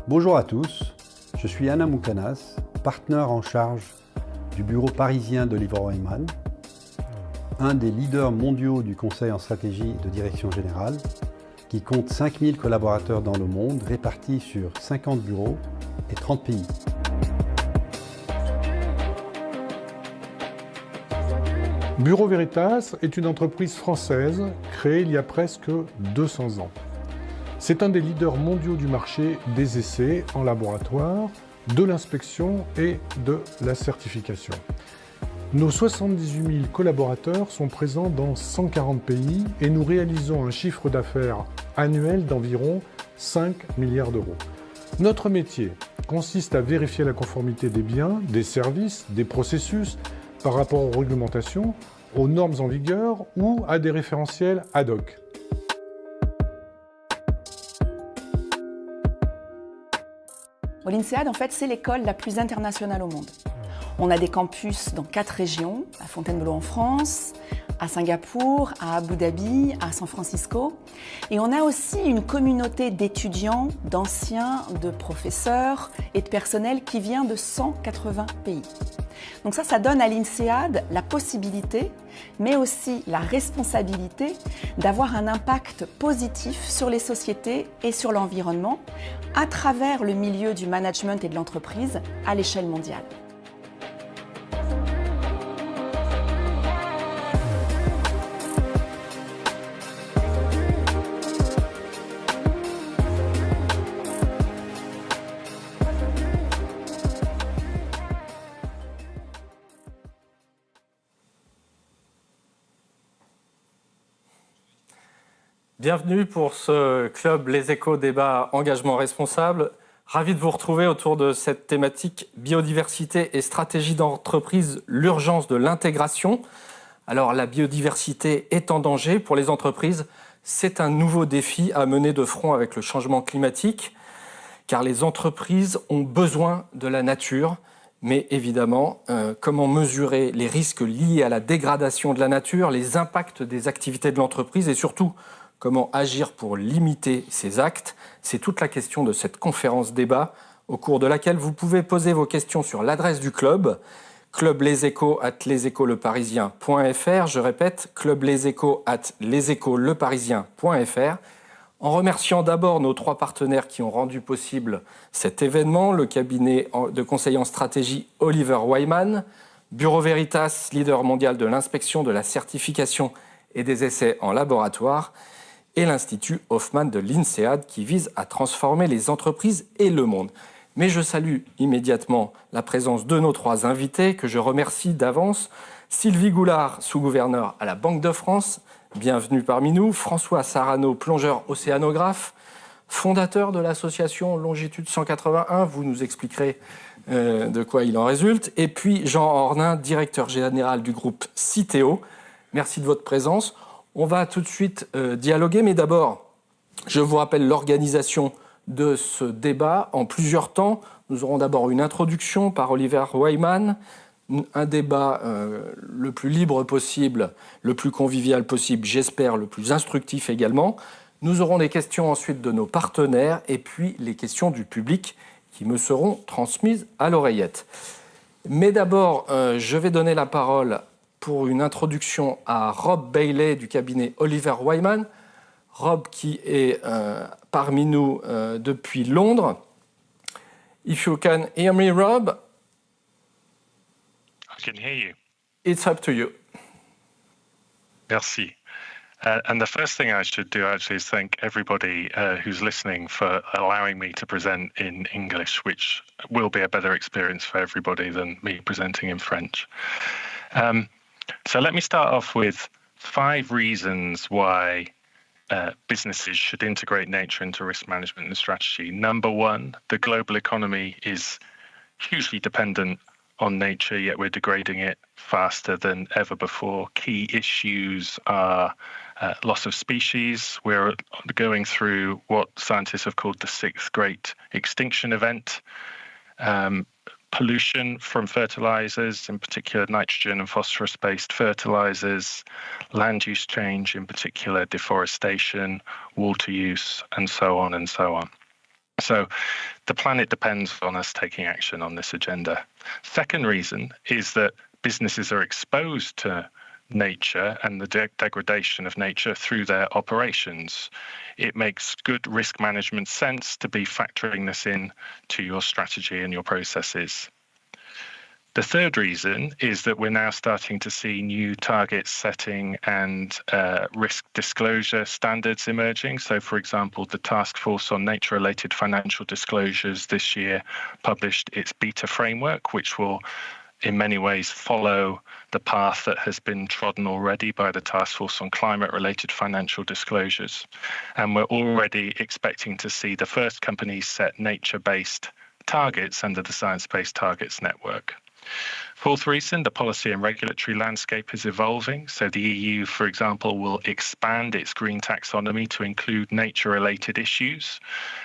Bonjour à tous, je suis Anna Moukanas, partenaire en charge du bureau parisien d'Oliver Wyman, un des leaders mondiaux du conseil en stratégie et de direction générale, qui compte 5000 collaborateurs dans le monde, répartis sur 50 bureaux et 30 pays. Bureau Veritas est une entreprise française créée il y a presque 200 ans. C'est un des leaders mondiaux du marché des essais en laboratoire, de l'inspection et de la certification. Nos 78 000 collaborateurs sont présents dans 140 pays et nous réalisons un chiffre d'affaires annuel d'environ 5 milliards d'euros. Notre métier consiste à vérifier la conformité des biens, des services, des processus par rapport aux réglementations, aux normes en vigueur ou à des référentiels ad hoc. L'INSEAD, en fait, c'est l'école la plus internationale au monde. On a des campus dans 4 régions, à Fontainebleau en France, à Singapour, à Abu Dhabi, à San Francisco. Et on a aussi une communauté d'étudiants, d'anciens, de professeurs et de personnel qui vient de 180 pays. Donc ça donne à l'INSEAD la possibilité, mais aussi la responsabilité d'avoir un impact positif sur les sociétés et sur l'environnement à travers le milieu du management et de l'entreprise à l'échelle mondiale. Bienvenue pour ce club Les Échos Débat Engagement Responsable. Ravi de vous retrouver autour de cette thématique biodiversité et stratégie d'entreprise, l'urgence de l'intégration. Alors la biodiversité est en danger pour les entreprises. C'est un nouveau défi à mener de front avec le changement climatique, car les entreprises ont besoin de la nature. Mais évidemment, comment mesurer les risques liés à la dégradation de la nature, les impacts des activités de l'entreprise et surtout, comment agir pour limiter ces actes? C'est toute la question de cette conférence débat au cours de laquelle vous pouvez poser vos questions sur l'adresse du club, clubleséchos@leséchosleparisien.fr. Je répète, clubleséchos@leséchosleparisien.fr. En remerciant d'abord nos 3 partenaires qui ont rendu possible cet événement, le cabinet de conseil en stratégie Oliver Wyman, Bureau Veritas, leader mondial de l'inspection, de la certification et des essais en laboratoire, et l'Institut Hoffman de l'INSEAD qui vise à transformer les entreprises et le monde. Mais je salue immédiatement la présence de nos 3 invités que je remercie d'avance. Sylvie Goulard, sous-gouverneur à la Banque de France, bienvenue parmi nous. François Sarano, plongeur océanographe, fondateur de l'association Longitude 181, vous nous expliquerez de quoi il en résulte. Et puis Jean Ornin, directeur général du groupe Citeo. Merci de votre présence. On va tout de suite dialoguer, mais d'abord, je vous rappelle l'organisation de ce débat en plusieurs temps. Nous aurons d'abord une introduction par Oliver Wyman, un débat le plus libre possible, le plus convivial possible, j'espère le plus instructif également. Nous aurons des questions ensuite de nos partenaires et puis les questions du public qui me seront transmises à l'oreillette. Mais d'abord, je vais donner la parole pour une introduction à Rob Bailey du cabinet Oliver Wyman. Rob qui est parmi nous depuis Londres. If you can hear me, Rob. I can hear you. It's up to you. Merci. And the first thing I should do actually is thank everybody who's listening for allowing me to present in English, which will be a better experience for everybody than me presenting in French. So let me start off with 5 reasons why businesses should integrate nature into risk management and strategy. Number 1, the global economy is hugely dependent on nature, yet we're degrading it faster than ever before. Key issues are loss of species. We're going through what scientists have called the 6th Great Extinction Event. Pollution from fertilizers, in particular nitrogen and phosphorus-based fertilizers, land use change, in particular deforestation, water use, and so on and so on. So the planet depends on us taking action on this agenda. Second reason is that businesses are exposed to nature and the degradation of nature through their operations. It makes good risk management sense to be factoring this in to your strategy and your processes. The third reason is that we're now starting to see new target setting and risk disclosure standards emerging. So, for example, the Task Force on Nature-Related Financial Disclosures this year published its beta framework, which will in many ways follow the path that has been trodden already by the Task Force on Climate-Related Financial Disclosures. And we're already expecting to see the first companies set nature-based targets under the Science Based Targets Network. Fourth reason, the policy and regulatory landscape is evolving. So the EU, for example, will expand its green taxonomy to include nature-related issues.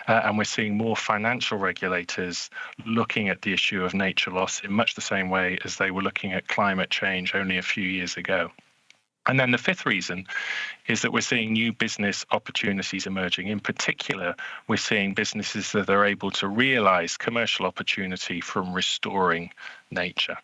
And we're seeing more financial regulators looking at the issue of nature loss in much the same way as they were looking at climate change only a few years ago. And then the fifth reason is that we're seeing new business opportunities emerging. In particular, we're seeing businesses that are able to realize commercial opportunity from restoring nature.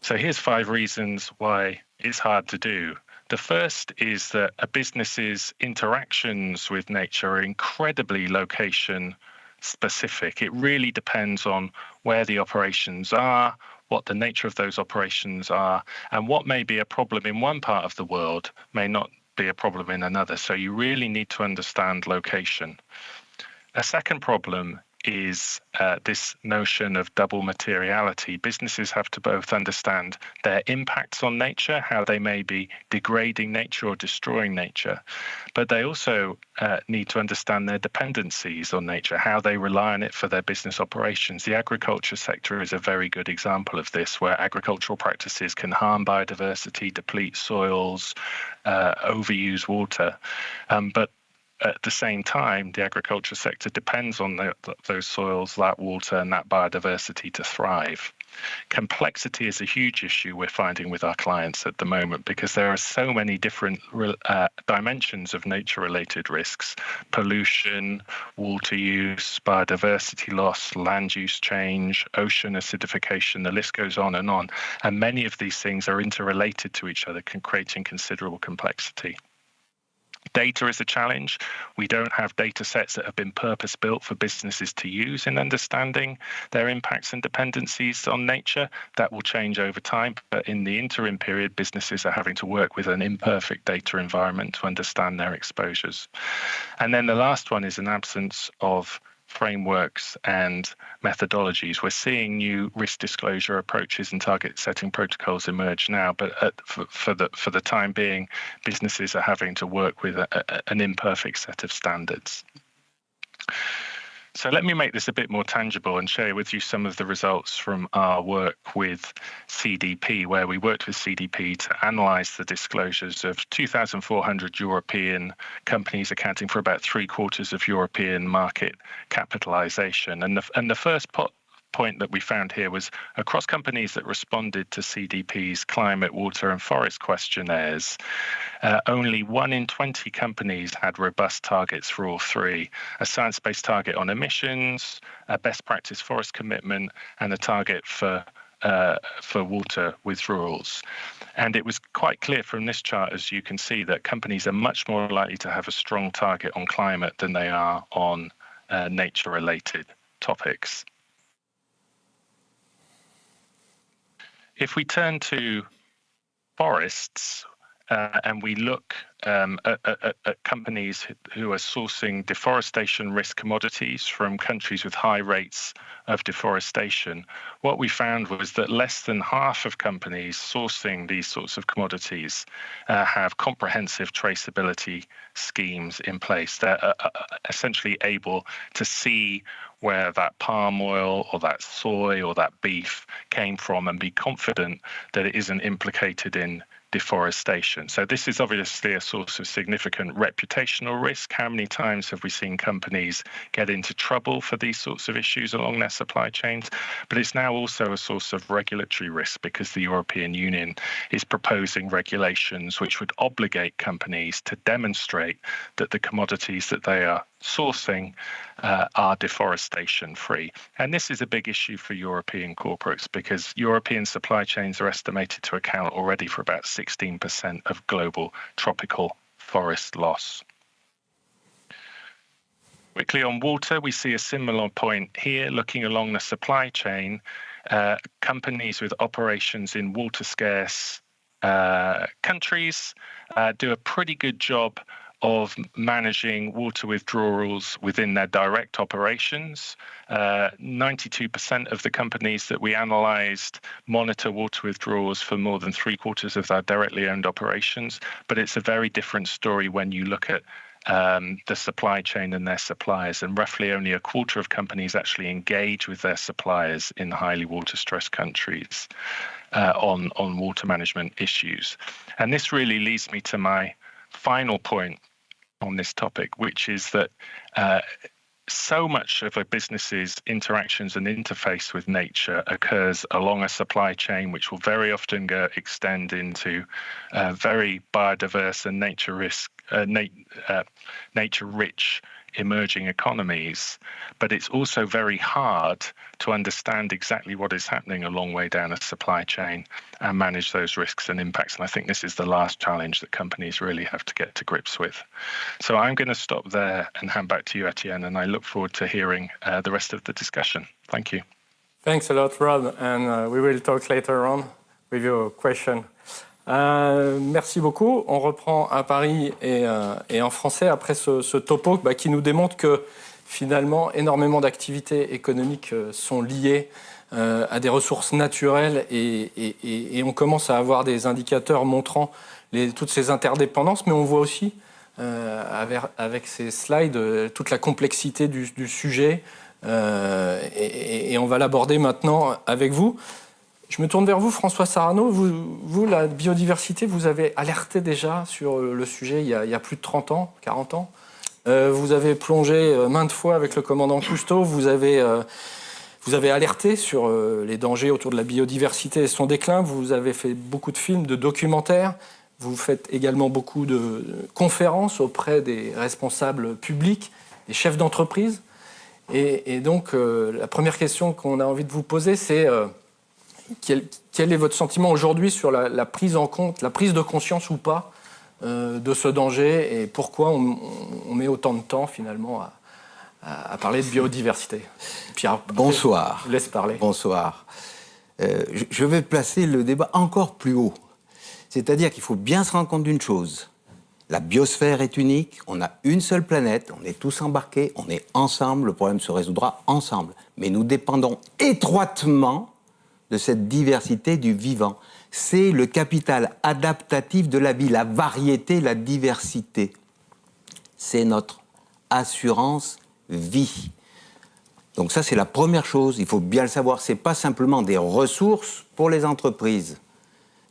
So here's 5 reasons why it's hard to do. The first is that a business's interactions with nature are incredibly location specific. It really depends on where the operations are, what the nature of those operations are, and what may be a problem in one part of the world may not be a problem in another. So you really need to understand location. A second problem is this notion of double materiality. Businesses have to both understand their impacts on nature, how they may be degrading nature or destroying nature, but they also need to understand their dependencies on nature, how they rely on it for their business operations. The agriculture sector is a very good example of this, where agricultural practices can harm biodiversity, deplete soils, overuse water, but at the same time, the agriculture sector depends on those soils, that water, and that biodiversity to thrive. Complexity is a huge issue we're finding with our clients at the moment because there are so many different dimensions of nature-related risks: pollution, water use, biodiversity loss, land use change, ocean acidification, the list goes on. And many of these things are interrelated to each other, creating considerable complexity. Data is a challenge. We don't have data sets that have been purpose-built for businesses to use in understanding their impacts and dependencies on nature. That will change over time, but in the interim period, businesses are having to work with an imperfect data environment to understand their exposures. And then the last one is an absence of frameworks and methodologies. We're seeing new risk disclosure approaches and target setting protocols emerge now, but for the time being, businesses are having to work with an imperfect set of standards. So let me make this a bit more tangible and share with you some of the results from our work with CDP, where we worked with CDP to analyze the disclosures of 2,400 European companies accounting for about 3/4 of European market capitalization. And the first point that we found here was across companies that responded to CDP's climate, water and forest questionnaires, only 1 in 20 companies had robust targets for all 3: a science-based target on emissions, a best practice forest commitment, and a target for water withdrawals. And it was quite clear from this chart, as you can see, that companies are much more likely to have a strong target on climate than they are on nature-related topics. If we turn to forests and we look at companies who are sourcing deforestation risk commodities from countries with high rates of deforestation, what we found was that less than half of companies sourcing these sorts of commodities have comprehensive traceability schemes in place. They're essentially able to see where that palm oil or that soy or that beef came from and be confident that it isn't implicated in deforestation. So this is obviously a source of significant reputational risk. How many times have we seen companies get into trouble for these sorts of issues along their supply chains? But it's now also a source of regulatory risk because the European Union is proposing regulations which would obligate companies to demonstrate that the commodities that they are sourcing are deforestation free. And this is a big issue for European corporates because European supply chains are estimated to account already for about 16% of global tropical forest loss. Quickly on water, we see a similar point here. Looking along the supply chain, companies with operations in water-scarce countries do a pretty good job of managing water withdrawals within their direct operations. 92% of the companies that we analysed monitor water withdrawals for more than 3/4 of their directly owned operations, but it's a very different story when you look at the supply chain and their suppliers, and roughly only 1/4 of companies actually engage with their suppliers in highly water-stressed countries on water management issues. And this really leads me to my final point on this topic, which is that so much of a business's interactions and interface with nature occurs along a supply chain, which will very often extend into very biodiverse and nature-rich emerging economies. But it's also very hard to understand exactly what is happening a long way down a supply chain and manage those risks and impacts. And I think this is the last challenge that companies really have to get to grips with. So I'm going to stop there and hand back to you, Etienne, and I look forward to hearing the rest of the discussion. Thank you. Thanks a lot, Rod, and we will talk later on with your question. Merci beaucoup. On reprend à Paris et en français après ce topo qui nous démontre que finalement énormément d'activités économiques sont liées à des ressources naturelles et on commence à avoir des indicateurs montrant toutes ces interdépendances, mais on voit aussi avec ces slides toute la complexité du sujet et on va l'aborder maintenant avec vous. Je me tourne vers vous, François Sarano. Vous, la biodiversité, vous avez alerté déjà sur le sujet il y a plus de 30 ans, 40 ans. Vous avez plongé maintes fois avec le commandant Cousteau. Vous avez alerté sur les dangers autour de la biodiversité et son déclin. Vous avez fait beaucoup de films, de documentaires. Vous faites également beaucoup de conférences auprès des responsables publics, des chefs d'entreprise. Et donc, la première question qu'on a envie de vous poser, c'est... Quel est votre sentiment aujourd'hui sur la prise en compte, la prise de conscience ou pas de ce danger et pourquoi on met autant de temps finalement à parler de biodiversité? Pierre, bonsoir. Je vous laisse parler. Bonsoir. Je vais placer le débat encore plus haut. C'est-à-dire qu'il faut bien se rendre compte d'une chose. La biosphère est unique, on a une seule planète, on est tous embarqués, on est ensemble, le problème se résoudra ensemble. Mais nous dépendons étroitement de cette diversité du vivant. C'est le capital adaptatif de la vie, la variété, la diversité. C'est notre assurance vie. Donc ça, c'est la première chose, il faut bien le savoir. Ce n'est pas simplement des ressources pour les entreprises.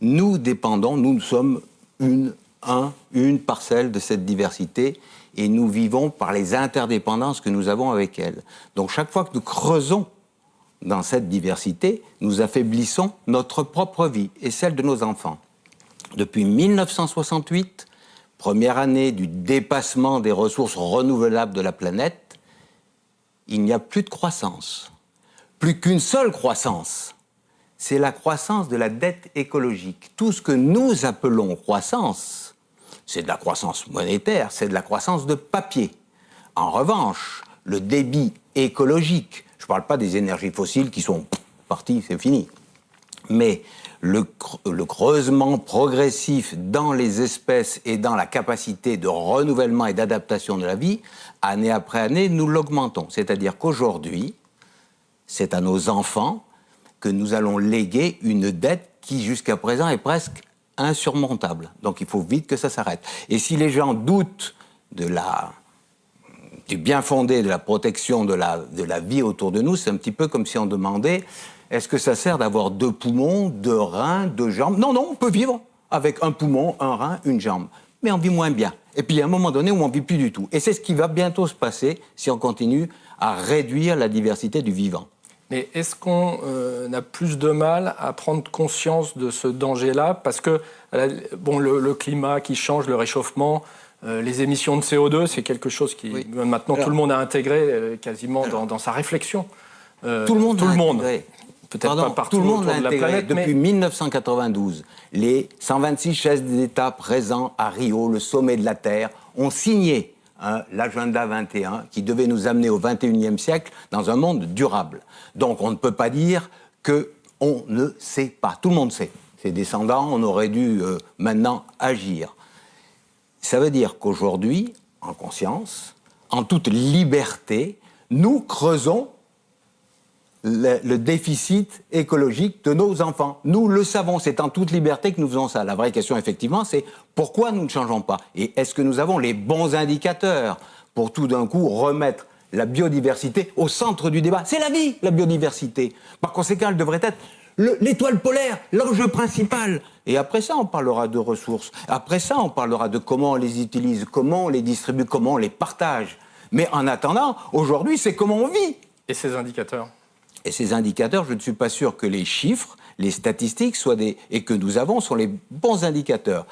Nous dépendons, nous sommes une parcelle de cette diversité et nous vivons par les interdépendances que nous avons avec elle. Donc chaque fois que nous creusons dans cette diversité, nous affaiblissons notre propre vie et celle de nos enfants. Depuis 1968, première année du dépassement des ressources renouvelables de la planète, il n'y a plus de croissance. Plus qu'une seule croissance. C'est la croissance de la dette écologique. Tout ce que nous appelons croissance, c'est de la croissance monétaire, c'est de la croissance de papier. En revanche, le débit écologique, je ne parle pas des énergies fossiles qui sont parties, c'est fini. Mais le creusement progressif dans les espèces et dans la capacité de renouvellement et d'adaptation de la vie, année après année, nous l'augmentons. C'est-à-dire qu'aujourd'hui, c'est à nos enfants que nous allons léguer une dette qui, jusqu'à présent, est presque insurmontable. Donc il faut vite que ça s'arrête. Et si les gens doutent du bien fondé de la protection de la vie autour de nous, c'est un petit peu comme si on demandait est-ce que ça sert d'avoir 2 poumons, 2 reins, 2 jambes? Non, on peut vivre avec un poumon, un rein, une jambe. Mais on vit moins bien. Et puis, il y a un moment donné où on ne vit plus du tout. Et c'est ce qui va bientôt se passer si on continue à réduire la diversité du vivant. Mais est-ce qu'on a plus de mal à prendre conscience de ce danger-là? Parce que bon, le climat qui change, le réchauffement, les émissions de CO2, c'est quelque chose qui maintenant tout le monde a intégré quasiment dans sa réflexion. Tout le monde l'a intégré. Peut-être pas partout tout le monde autour l'a de la intégré. planète, Depuis 1992, les 126 chefs d'État présents à Rio, le sommet de la Terre, ont signé l'agenda 21 qui devait nous amener au 21e siècle dans un monde durable. Donc on ne peut pas dire qu'on ne sait pas. Tout le monde sait. Ses descendants, on aurait dû maintenant agir. Ça veut dire qu'aujourd'hui, en conscience, en toute liberté, nous creusons le déficit écologique de nos enfants. Nous le savons, c'est en toute liberté que nous faisons ça. La vraie question, effectivement, c'est pourquoi nous ne changeons pas? Et est-ce que nous avons les bons indicateurs pour tout d'un coup remettre la biodiversité au centre du débat? C'est la vie, la biodiversité. Par conséquent, elle devrait être l'étoile polaire, l'enjeu principal. Et après ça, on parlera de ressources. Après ça, on parlera de comment on les utilise, comment on les distribue, comment on les partage. Mais en attendant, aujourd'hui, c'est comment on vit. Et ces indicateurs? Et ces indicateurs, je ne suis pas sûr que les chiffres, les statistiques et que nous avons sont les bons indicateurs.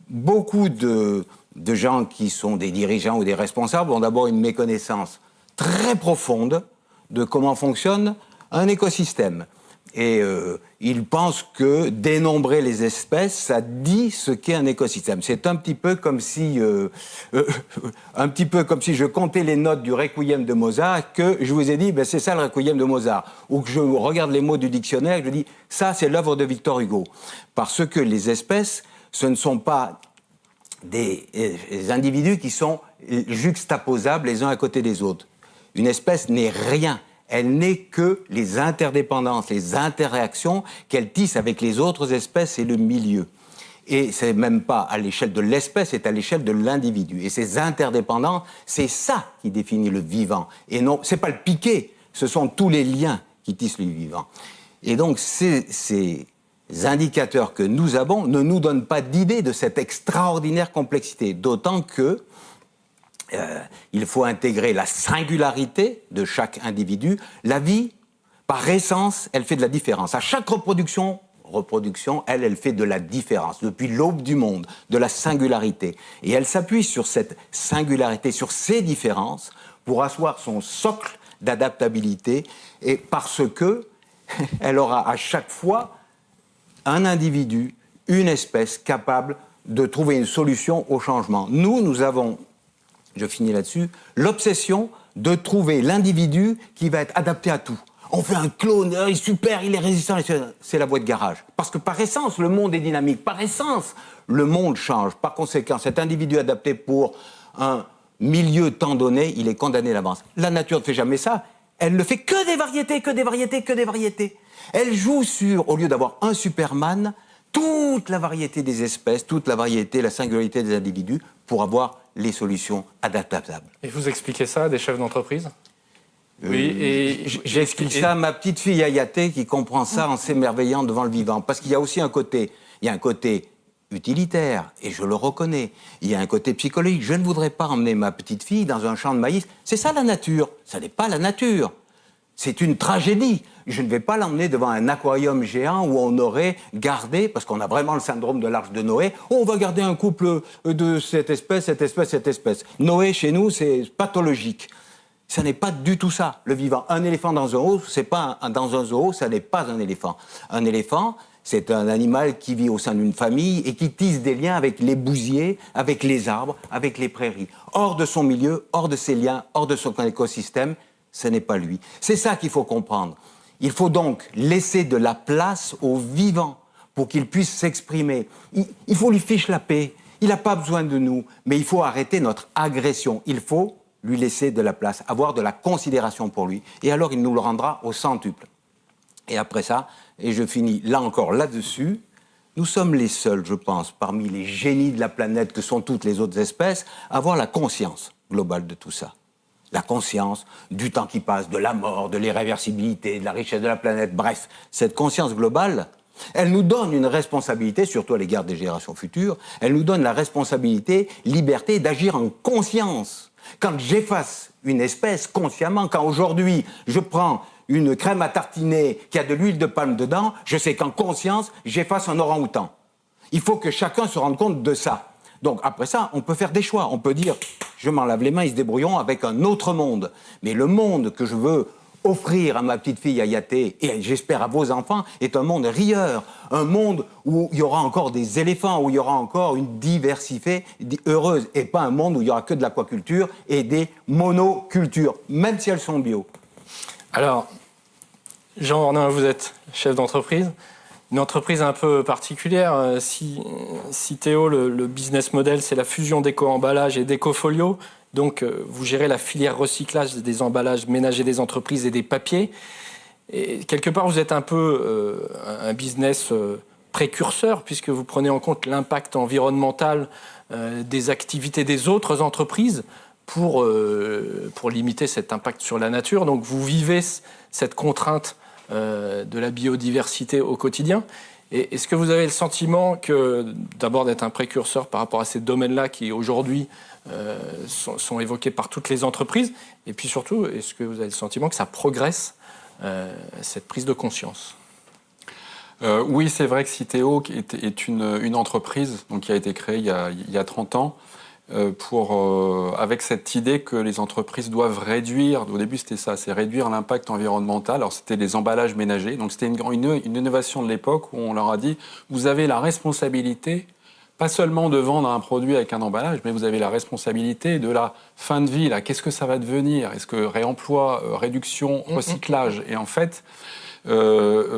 Beaucoup de gens qui sont des dirigeants ou des responsables ont d'abord une méconnaissance très profonde de comment fonctionne un écosystème. Et ils pensent que dénombrer les espèces, ça dit ce qu'est un écosystème. C'est un petit peu comme si je comptais les notes du Requiem de Mozart, que je vous ai dit, c'est ça le Requiem de Mozart. Ou que je regarde les mots du dictionnaire et je dis, ça c'est l'œuvre de Victor Hugo. Parce que les espèces, ce ne sont pas des individus qui sont juxtaposables les uns à côté des autres. Une espèce n'est rien. Elle n'est que les interdépendances, les interactions qu'elle tisse avec les autres espèces et le milieu. Et c'est même pas à l'échelle de l'espèce, c'est à l'échelle de l'individu. Et ces interdépendances, c'est ça qui définit le vivant. Et non, c'est pas le piqué, ce sont tous les liens qui tissent le vivant. Et donc ces indicateurs que nous avons ne nous donnent pas d'idée de cette extraordinaire complexité. D'autant que il faut intégrer la singularité de chaque individu. La vie, par essence, elle fait de la différence. À chaque reproduction, elle fait de la différence. Depuis l'aube du monde, de la singularité. Et elle s'appuie sur cette singularité, sur ces différences, pour asseoir son socle d'adaptabilité, et parce que elle aura à chaque fois un individu, une espèce capable de trouver une solution au changement. Nous avons, je finis là-dessus, l'obsession de trouver l'individu qui va être adapté à tout. On fait un clone, il est super, il est résistant, c'est la voie de garage. Parce que par essence, le monde est dynamique, par essence, le monde change. Par conséquent, cet individu adapté pour un milieu temps donné, il est condamné d'avance. La nature ne fait jamais ça. Elle ne fait que des variétés, que des variétés, que des variétés. Elle joue sur, au lieu d'avoir un Superman, toute la variété des espèces, toute la variété, la singularité des individus pour avoir les solutions adaptables. Et vous expliquez ça à des chefs d'entreprise? Oui, et j'explique ça à ma petite fille Ayaté qui comprend ça en s'émerveillant devant le vivant. Parce qu'il y a aussi un côté utilitaire, et je le reconnais. Il y a un côté psychologique. Je ne voudrais pas emmener ma petite fille dans un champ de maïs. C'est ça la nature. Ça n'est pas la nature. C'est une tragédie. Je ne vais pas l'emmener devant un aquarium géant où on aurait gardé, parce qu'on a vraiment le syndrome de l'Arche de Noé, on va garder un couple de cette espèce, cette espèce, cette espèce. Noé, chez nous, c'est pathologique. Ça n'est pas du tout ça, le vivant. Un éléphant dans un zoo, c'est pas dans un zoo, ça n'est pas un éléphant. Un éléphant, c'est un animal qui vit au sein d'une famille et qui tisse des liens avec les bousiers, avec les arbres, avec les prairies. Hors de son milieu, hors de ses liens, hors de son écosystème, ce n'est pas lui. C'est ça qu'il faut comprendre. Il faut donc laisser de la place au vivant pour qu'il puisse s'exprimer. Il faut lui fiche la paix. Il n'a pas besoin de nous, mais il faut arrêter notre agression. Il faut lui laisser de la place, avoir de la considération pour lui. Et alors, il nous le rendra au centuple. Et après ça, et je finis là encore là-dessus, nous sommes les seuls, je pense, parmi les génies de la planète que sont toutes les autres espèces, à avoir la conscience globale de tout ça. La conscience du temps qui passe, de la mort, de l'irréversibilité, de la richesse de la planète. Bref, cette conscience globale, Elle nous donne une responsabilité, surtout à l'égard des générations futures, elle nous donne la responsabilité, liberté d'agir en conscience. Quand j'efface une espèce consciemment, quand aujourd'hui je prends une crème à tartiner qui a de l'huile de palme dedans, je sais qu'en conscience, j'efface un orang-outan. Il faut que chacun se rende compte de ça. Donc après ça, on peut faire des choix. On peut dire, je m'en lave les mains, ils se débrouilleront avec un autre monde. Mais le monde que je veux offrir à ma petite fille Ayaté, et j'espère à vos enfants, est un monde rieur. Un monde où il y aura encore des éléphants, où il y aura encore une diversité heureuse. Et pas un monde où il n'y aura que de l'aquaculture et des monocultures, même si elles sont bio. Alors, Jean Ornin, vous êtes chef d'entreprise. Une entreprise un peu particulière. Citeo, le business model, c'est la fusion d'éco-emballage et d'éco-folio. Donc, vous gérez la filière recyclage des emballages ménagers des entreprises et des papiers. Et quelque part, vous êtes un peu un business précurseur, puisque vous prenez en compte l'impact environnemental des activités des autres entreprises pour limiter cet impact sur la nature. Donc, vous vivez cette contrainte de la biodiversité au quotidien. Et est-ce que vous avez le sentiment que, d'abord, d'être un précurseur par rapport à ces domaines-là qui, aujourd'hui, sont évoqués par toutes les entreprises, et puis surtout, est-ce que vous avez le sentiment que ça progresse, cette prise de conscience ? Oui, c'est vrai que Citeo est une entreprise donc, qui a été créée il y a 30 ans avec cette idée que les entreprises doivent réduire, au début c'était ça, c'est réduire l'impact environnemental. Alors c'était les emballages ménagers, donc c'était une innovation de l'époque où on leur a dit, vous avez la responsabilité pas seulement de vendre un produit avec un emballage, mais vous avez la responsabilité de la fin de vie. Là, qu'est-ce que ça va devenir ? Est-ce que réemploi, réduction, recyclage ? Et en fait,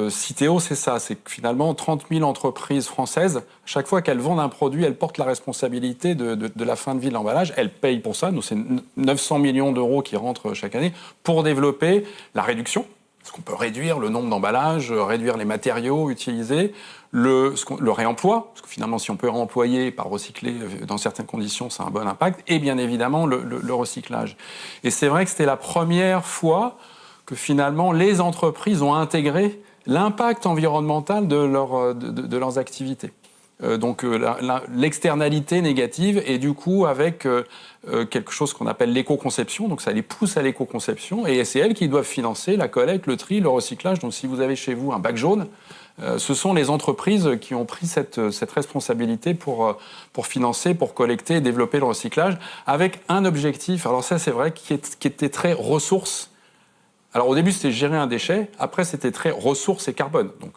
Citeo, c'est ça. C'est que finalement, 30 000 entreprises françaises, chaque fois qu'elles vendent un produit, elles portent la responsabilité de la fin de vie de l'emballage. Elles payent pour ça. Nous, c'est 900 millions d'euros qui rentrent chaque année pour développer la réduction. Parce qu'on peut réduire le nombre d'emballages, réduire les matériaux utilisés, le réemploi, parce que finalement, si on peut réemployer par recycler dans certaines conditions, c'est un bon impact, et bien évidemment, le recyclage. Et c'est vrai que c'était la première fois que finalement, les entreprises ont intégré l'impact environnemental de leurs activités. Donc l'externalité négative, et du coup avec quelque chose qu'on appelle l'éco-conception, donc ça les pousse à l'éco-conception, et c'est elles qui doivent financer la collecte, le tri, le recyclage. Donc si vous avez chez vous un bac jaune, ce sont les entreprises qui ont pris cette responsabilité pour financer, pour collecter et développer le recyclage, avec un objectif, alors ça c'est vrai, qui était très ressources. Alors au début c'était gérer un déchet, après c'était très ressources et carbone. Donc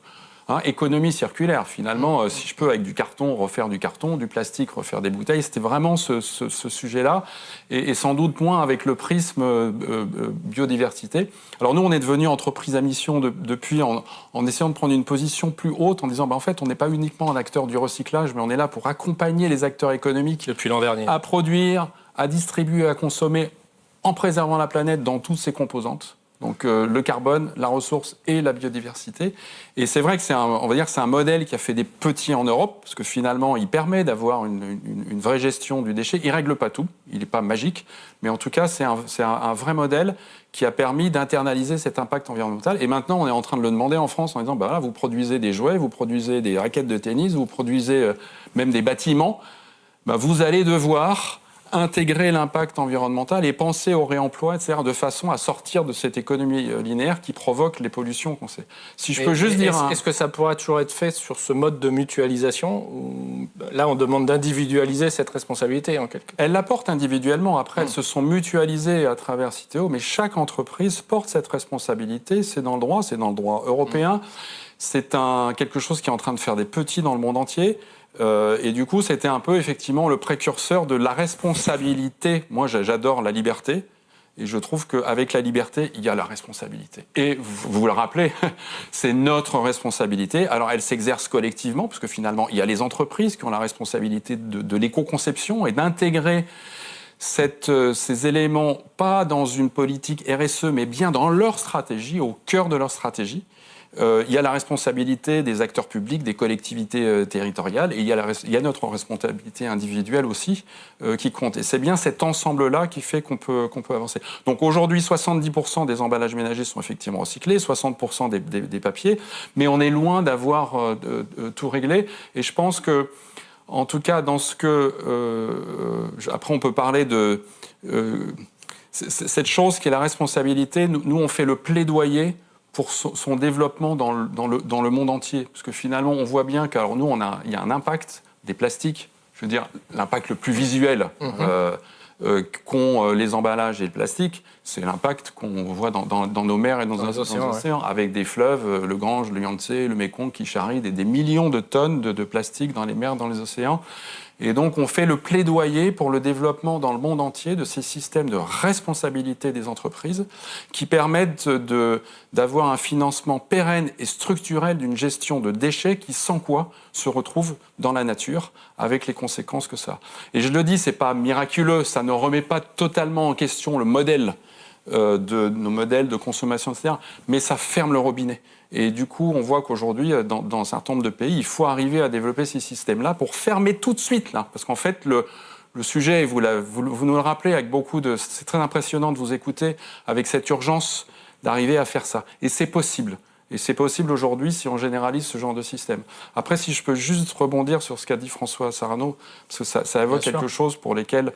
économie circulaire, finalement, si je peux avec du carton refaire du carton, du plastique refaire des bouteilles, c'était vraiment ce sujet-là, et sans doute moins avec le prisme biodiversité. Alors nous, on est devenu entreprise à mission depuis en essayant de prendre une position plus haute, en disant en fait, on n'est pas uniquement un acteur du recyclage, mais on est là pour accompagner les acteurs économiques depuis l'an dernier à produire, à distribuer, à consommer, en préservant la planète dans toutes ses composantes. Donc le carbone, la ressource et la biodiversité. Et c'est vrai que c'est un modèle qui a fait des petits en Europe, parce que finalement, il permet d'avoir une vraie gestion du déchet. Il ne règle pas tout, il n'est pas magique, mais en tout cas, c'est un vrai modèle qui a permis d'internaliser cet impact environnemental. Et maintenant, on est en train de le demander en France en disant, là, vous produisez des jouets, vous produisez des raquettes de tennis, vous produisez même des bâtiments, vous allez devoir intégrer l'impact environnemental et penser au réemploi, etc., de façon à sortir de cette économie linéaire qui provoque les pollutions qu'on sait. Si je peux juste dire... Est-ce que ça pourra toujours être fait sur ce mode de mutualisation où, là, on demande d'individualiser cette responsabilité en quelque sorte ? Elles la portent individuellement. Après, elles se sont mutualisées à travers Citeo, mais chaque entreprise porte cette responsabilité. C'est dans le droit européen. C'est quelque chose qui est en train de faire des petits dans le monde entier. Et du coup, c'était un peu effectivement le précurseur de la responsabilité. Moi, j'adore la liberté, et je trouve qu'avec la liberté, il y a la responsabilité. Et vous le rappelez, c'est notre responsabilité. Alors, elle s'exerce collectivement, parce que finalement, il y a les entreprises qui ont la responsabilité de l'éco-conception et d'intégrer ces éléments, pas dans une politique RSE, mais bien dans leur stratégie, au cœur de leur stratégie. il y a la responsabilité des acteurs publics, des collectivités territoriales, et il y a notre responsabilité individuelle aussi qui compte. Et c'est bien cet ensemble-là qui fait qu'on peut avancer. Donc aujourd'hui, 70% des emballages ménagers sont effectivement recyclés, 60% des papiers, mais on est loin d'avoir tout réglé. Et je pense que, en tout cas, dans ce que... après, on peut parler de... cette chose qui est la responsabilité, nous on fait le plaidoyer pour son développement dans le monde entier. Parce que finalement, on voit bien qu'alors nous, il y a un impact des plastiques, je veux dire, l'impact le plus visuel qu'ont les emballages et le plastique, c'est l'impact qu'on voit dans nos mers et dans nos océans, avec des fleuves, le Gange, le Yangtze, le Mékong, qui charrient des millions de tonnes de plastique dans les mers, dans les océans. Et donc, on fait le plaidoyer pour le développement dans le monde entier de ces systèmes de responsabilité des entreprises qui permettent d'avoir un financement pérenne et structurel d'une gestion de déchets qui, sans quoi, se retrouve dans la nature avec les conséquences que ça a. Et je le dis, c'est pas miraculeux, ça ne remet pas totalement en question le modèle de nos modèles de consommation, etc., mais ça ferme le robinet. Et du coup, on voit qu'aujourd'hui, dans un certain nombre de pays, il faut arriver à développer ces systèmes-là pour fermer tout de suite, là. Parce qu'en fait, le sujet, vous nous le rappelez avec beaucoup de... C'est très impressionnant de vous écouter avec cette urgence d'arriver à faire ça. Et c'est possible. Et c'est possible aujourd'hui si on généralise ce genre de système. Après, si je peux juste rebondir sur ce qu'a dit François Sarano, parce que ça évoque quelque chose pour lesquels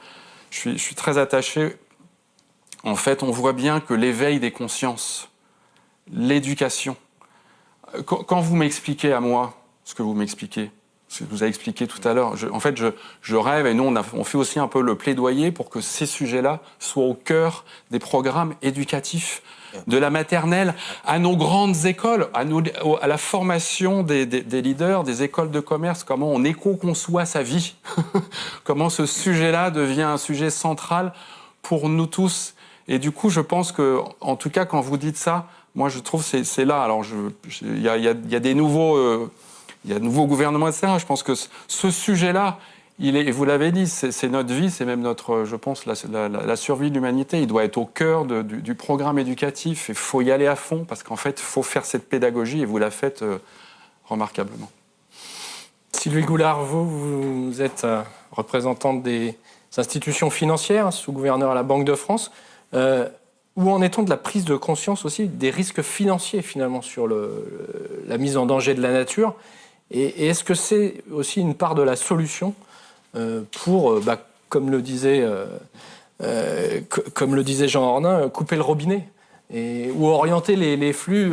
je suis très attaché. En fait, on voit bien que l'éveil des consciences, l'éducation... Quand vous m'expliquez à moi ce que vous m'expliquez, ce que vous avez expliqué tout à l'heure, je rêve, et nous on fait aussi un peu le plaidoyer pour que ces sujets-là soient au cœur des programmes éducatifs, de la maternelle à nos grandes écoles, à la formation des leaders, des écoles de commerce, comment on éco-conçoit sa vie, comment ce sujet-là devient un sujet central pour nous tous. Et du coup, je pense que, en tout cas, quand vous dites ça, moi, je trouve que c'est là. Alors, il y a des nouveaux gouvernements, etc. Je pense que ce sujet-là, et vous l'avez dit, c'est notre vie, c'est même notre, je pense, la survie de l'humanité. Il doit être au cœur du programme éducatif. Il faut y aller à fond parce qu'en fait, il faut faire cette pédagogie et vous la faites remarquablement. Sylvie Goulard, vous êtes représentante des institutions financières, sous-gouverneur à la Banque de France. Où en est-on de la prise de conscience aussi des risques financiers finalement sur la mise en danger de la nature et est-ce que c'est aussi une part de la solution pour, comme le disait Jean Ornin, couper le robinet ou orienter les flux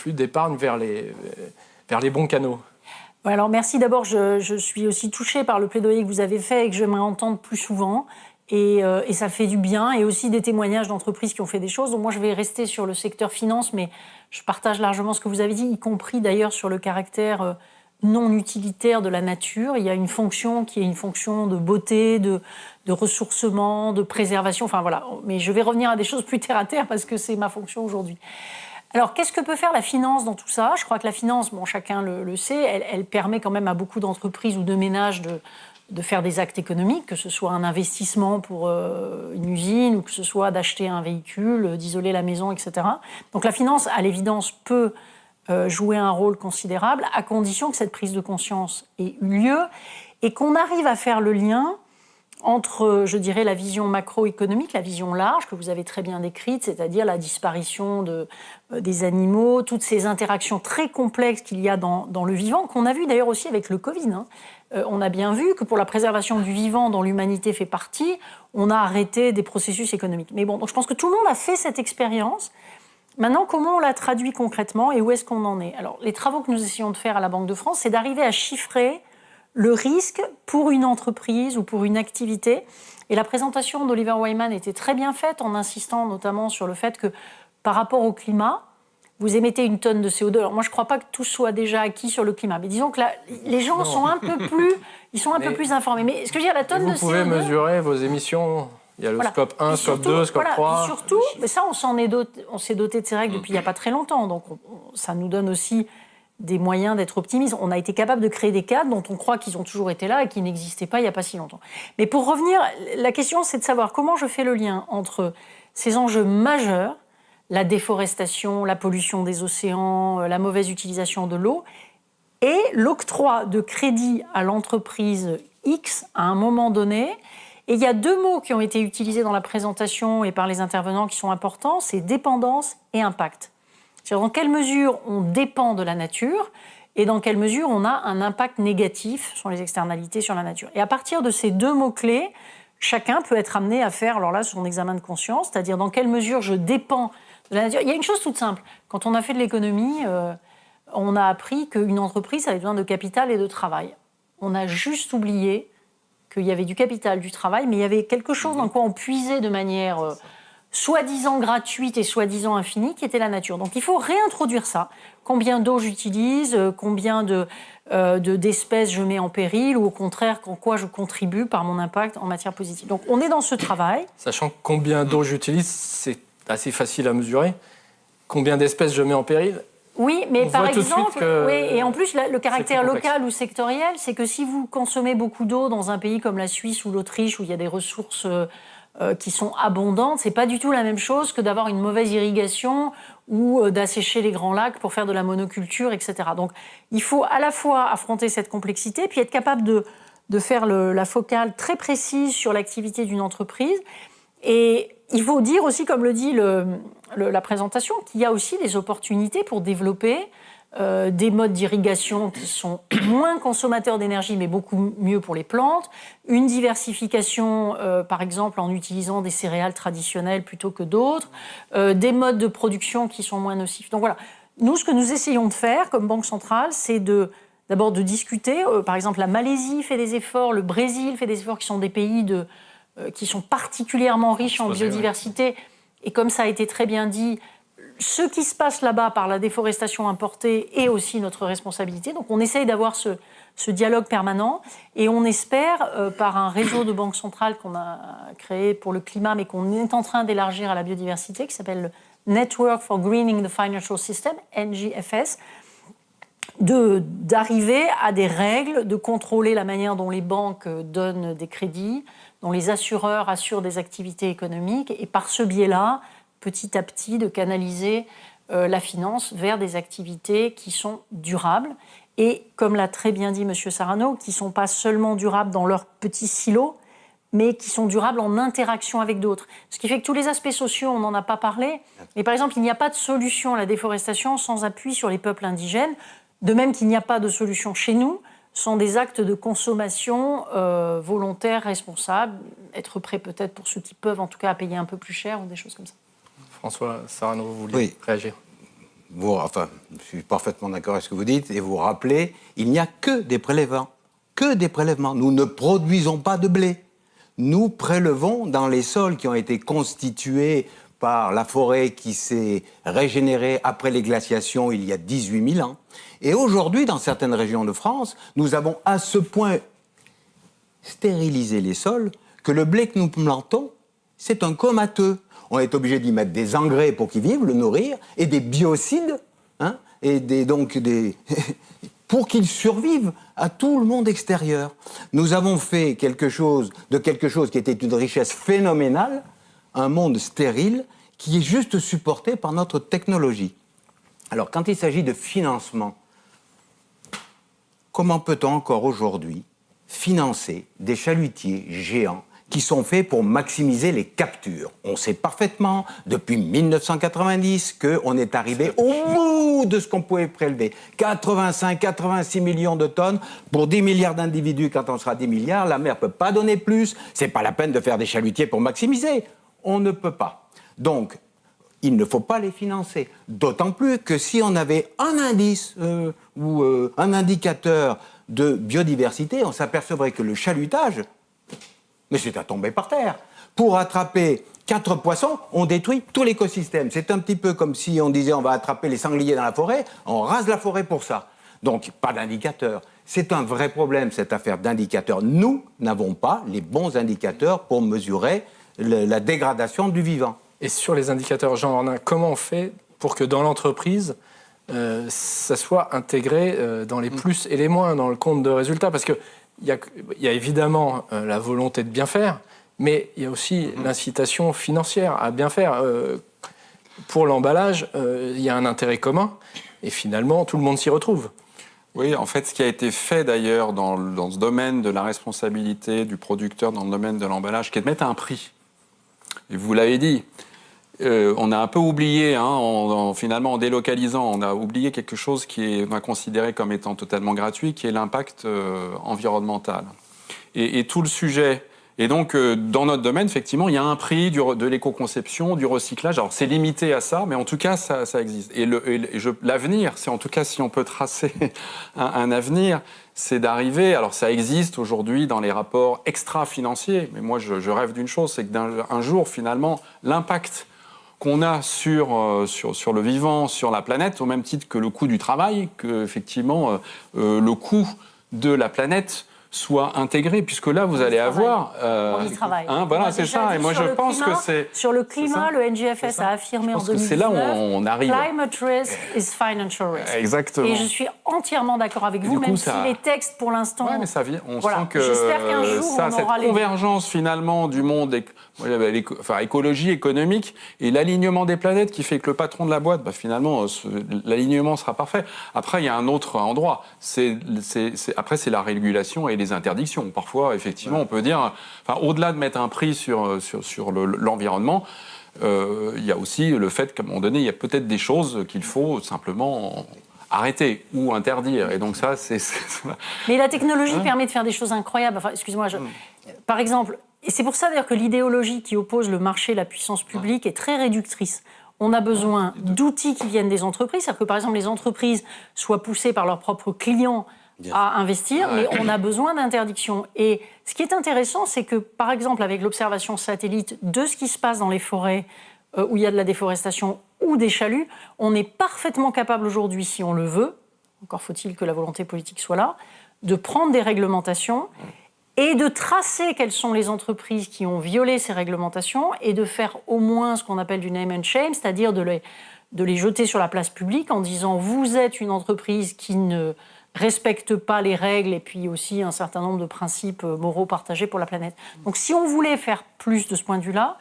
d'épargne vers les bons canaux? Alors merci d'abord, je suis aussi touchée par le plaidoyer que vous avez fait et que j'aimerais entendre plus souvent. Et ça fait du bien, et aussi des témoignages d'entreprises qui ont fait des choses. Donc moi, je vais rester sur le secteur finance, mais je partage largement ce que vous avez dit, y compris d'ailleurs sur le caractère non utilitaire de la nature. Il y a une fonction qui est une fonction de beauté, de ressourcement, de préservation, enfin voilà. Mais je vais revenir à des choses plus terre-à-terre parce que c'est ma fonction aujourd'hui. Alors, qu'est-ce que peut faire la finance dans tout ça? Je crois que la finance, bon, chacun le sait, elle permet quand même à beaucoup d'entreprises ou de ménages de faire des actes économiques, que ce soit un investissement pour une usine ou que ce soit d'acheter un véhicule, d'isoler la maison, etc. Donc la finance, à l'évidence, peut jouer un rôle considérable à condition que cette prise de conscience ait eu lieu et qu'on arrive à faire le lien entre, je dirais, la vision macroéconomique, la vision large que vous avez très bien décrite, c'est-à-dire la disparition des animaux, toutes ces interactions très complexes qu'il y a dans le vivant, qu'on a vu d'ailleurs aussi avec le Covid. On a bien vu que pour la préservation du vivant dont l'humanité fait partie, on a arrêté des processus économiques. Mais bon, donc je pense que tout le monde a fait cette expérience. Maintenant, comment on la traduit concrètement et où est-ce qu'on en est? Alors, les travaux que nous essayons de faire à la Banque de France, c'est d'arriver à chiffrer le risque pour une entreprise ou pour une activité. Et la présentation d'Oliver Wyman était très bien faite en insistant notamment sur le fait que par rapport au climat, vous émettez une tonne de CO2. Alors moi, je ne crois pas que tout soit déjà acquis sur le climat. Mais disons que là, les gens sont un peu plus informés. Mais ce que je veux dire, la tonne de CO2... Vous pouvez mesurer vos émissions. Il y a le scope 1, scope 2, scope 3. Et surtout, mais ça, on s'est doté de ces règles depuis il n'y a pas très longtemps. Donc ça nous donne aussi des moyens d'être optimistes. On a été capable de créer des cadres dont on croit qu'ils ont toujours été là et qui n'existaient pas il n'y a pas si longtemps. Mais pour revenir, la question, c'est de savoir comment je fais le lien entre ces enjeux majeurs, la déforestation, la pollution des océans, la mauvaise utilisation de l'eau, et l'octroi de crédit à l'entreprise X à un moment donné. Et il y a 2 mots qui ont été utilisés dans la présentation et par les intervenants qui sont importants, c'est dépendance et impact. C'est-à-dire dans quelle mesure on dépend de la nature et dans quelle mesure on a un impact négatif sur les externalités sur la nature. Et à partir de ces 2 mots-clés, chacun peut être amené à faire, alors là, son examen de conscience, c'est-à-dire dans quelle mesure je dépends de la nature. Il y a une chose toute simple. Quand on a fait de l'économie, on a appris qu'une entreprise avait besoin de capital et de travail. On a juste oublié qu'il y avait du capital, du travail, mais il y avait quelque chose dans quoi on puisait de manière soi-disant gratuite et soi-disant infinie, qui était la nature. Donc il faut réintroduire ça. Combien d'eau j'utilise, combien d'espèces je mets en péril, ou au contraire, en quoi je contribue par mon impact en matière positive. Donc on est dans ce travail. Sachant que combien d'eau j'utilise, c'est assez facile à mesurer. Combien d'espèces je mets en péril? Oui, mais par exemple, oui, et en plus, le caractère local ou sectoriel, c'est que si vous consommez beaucoup d'eau dans un pays comme la Suisse ou l'Autriche, où il y a des ressources qui sont abondantes, c'est pas du tout la même chose que d'avoir une mauvaise irrigation ou d'assécher les grands lacs pour faire de la monoculture, etc. Donc, il faut à la fois affronter cette complexité, puis être capable de faire la focale très précise sur l'activité d'une entreprise. Et il faut dire aussi, comme le dit la présentation, qu'il y a aussi des opportunités pour développer des modes d'irrigation qui sont moins consommateurs d'énergie, mais beaucoup mieux pour les plantes, une diversification, par exemple, en utilisant des céréales traditionnelles plutôt que d'autres, des modes de production qui sont moins nocifs. Donc voilà, nous, ce que nous essayons de faire comme Banque centrale, c'est d'abord de discuter. Par exemple, la Malaisie fait des efforts, le Brésil fait des efforts, qui sont des pays qui sont particulièrement riches en biodiversité. Et comme ça a été très bien dit, ce qui se passe là-bas par la déforestation importée est aussi notre responsabilité. Donc on essaye d'avoir ce dialogue permanent et on espère, par un réseau de banques centrales qu'on a créé pour le climat, mais qu'on est en train d'élargir à la biodiversité, qui s'appelle le Network for Greening the Financial System, NGFS, d'arriver à des règles, de contrôler la manière dont les banques donnent des crédits, dont les assureurs assurent des activités économiques, et par ce biais-là, petit à petit, de canaliser la finance vers des activités qui sont durables, et, comme l'a très bien dit M. Sarano, qui ne sont pas seulement durables dans leur petit silo, mais qui sont durables en interaction avec d'autres. Ce qui fait que tous les aspects sociaux, on n'en a pas parlé, mais par exemple, il n'y a pas de solution à la déforestation sans appui sur les peuples indigènes, de même qu'il n'y a pas de solution chez nous sans des actes de consommation volontaires, responsables, être prêts peut-être pour ceux qui peuvent, en tout cas, à payer un peu plus cher ou des choses comme ça. François Sarano, vous vouliez réagir? Je suis parfaitement d'accord avec ce que vous dites, et vous rappelez, il n'y a que des prélèvements. Que des prélèvements. Nous ne produisons pas de blé. Nous prélevons dans les sols qui ont été constitués par la forêt qui s'est régénérée après les glaciations il y a 18 000 ans. Et aujourd'hui, dans certaines régions de France, nous avons à ce point stérilisé les sols que le blé que nous plantons, c'est un comateux. On est obligé d'y mettre des engrais pour qu'il vive, le nourrir, et des biocides, pour qu'il survive à tout le monde extérieur. Nous avons fait quelque chose qui était une richesse phénoménale, un monde stérile, qui est juste supporté par notre technologie. Alors, quand il s'agit de financement, comment peut-on encore aujourd'hui financer des chalutiers géants qui sont faits pour maximiser les captures? On sait parfaitement, depuis 1990, qu'on est arrivé au bout de ce qu'on pouvait prélever. 85-86 millions de tonnes pour 10 milliards d'individus. Quand on sera 10 milliards, la mer ne peut pas donner plus. C'est pas la peine de faire des chalutiers pour maximiser. On ne peut pas. Donc, il ne faut pas les financer. D'autant plus que si on avait un indice ou un indicateur de biodiversité, on s'apercevrait que le chalutage, mais c'est à tomber par terre. Pour attraper 4 poissons, on détruit tout l'écosystème. C'est un petit peu comme si on disait on va attraper les sangliers dans la forêt, on rase la forêt pour ça. Donc, pas d'indicateur. C'est un vrai problème, cette affaire d'indicateurs. Nous n'avons pas les bons indicateurs pour mesurer la dégradation du vivant. Et sur les indicateurs, Jean Ornin, comment on fait pour que dans l'entreprise, ça soit intégré dans les plus et les moins, dans le compte de résultats? Parce qu'il y a évidemment la volonté de bien faire, mais il y a aussi l'incitation financière à bien faire. pour l'emballage, il y a un intérêt commun, et finalement, tout le monde s'y retrouve. Oui, en fait, ce qui a été fait d'ailleurs dans ce domaine de la responsabilité du producteur, dans le domaine de l'emballage, qui est de mettre un prix. Et vous l'avez dit, on a un peu oublié, finalement en délocalisant, on a oublié quelque chose qu'on a considéré comme étant totalement gratuit, qui est l'impact environnemental. Et tout le sujet... Et donc, dans notre domaine, effectivement, il y a un prix de l'éco-conception, du recyclage. Alors, c'est limité à ça, mais en tout cas, ça existe. Et l'avenir, c'est en tout cas, si on peut tracer un avenir, c'est d'arriver... Alors, ça existe aujourd'hui dans les rapports extra-financiers, mais moi, je rêve d'une chose, c'est qu'un jour, finalement, l'impact qu'on a sur le vivant, sur la planète, au même titre que le coût du travail, que, effectivement, le coût de la planète soit intégré, puisque là, vous allez avoir... on y travaille. Voilà, c'est ça. Et moi, je pense que c'est... Sur le climat, le NGFS a affirmé en 2019... c'est là où on arrive. Climate risk is financial risk. Exactement. Et je suis entièrement d'accord avec vous, même si les textes, pour l'instant... Oui, mais ça vient. On voilà. sent que j'espère qu'un jour, on cette aura convergence, finalement, du monde... écologie, économique, et l'alignement des planètes qui fait que le patron de la boîte, finalement, l'alignement sera parfait. Après, il y a un autre endroit. Après, c'est la régulation et les interdictions. Parfois, effectivement, on peut dire... au-delà de mettre un prix sur l'environnement, il y a aussi le fait qu'à un moment donné, il y a peut-être des choses qu'il faut simplement arrêter ou interdire. Et donc ça, c'est... Mais la technologie permet de faire des choses incroyables. Enfin, excuse-moi, par exemple... Et c'est pour ça d'ailleurs que l'idéologie qui oppose le marché et la puissance publique est très réductrice. On a besoin d'outils qui viennent des entreprises, c'est-à-dire que par exemple les entreprises soient poussées par leurs propres clients à investir, mais on a besoin d'interdictions. Et ce qui est intéressant, c'est que par exemple avec l'observation satellite de ce qui se passe dans les forêts où il y a de la déforestation ou des chaluts, on est parfaitement capable aujourd'hui, si on le veut, encore faut-il que la volonté politique soit là, de prendre des réglementations et de tracer quelles sont les entreprises qui ont violé ces réglementations et de faire au moins ce qu'on appelle du name and shame, c'est-à-dire de les jeter sur la place publique en disant « vous êtes une entreprise qui ne respecte pas les règles et puis aussi un certain nombre de principes moraux partagés pour la planète ». Donc si on voulait faire plus de ce point de vue-là,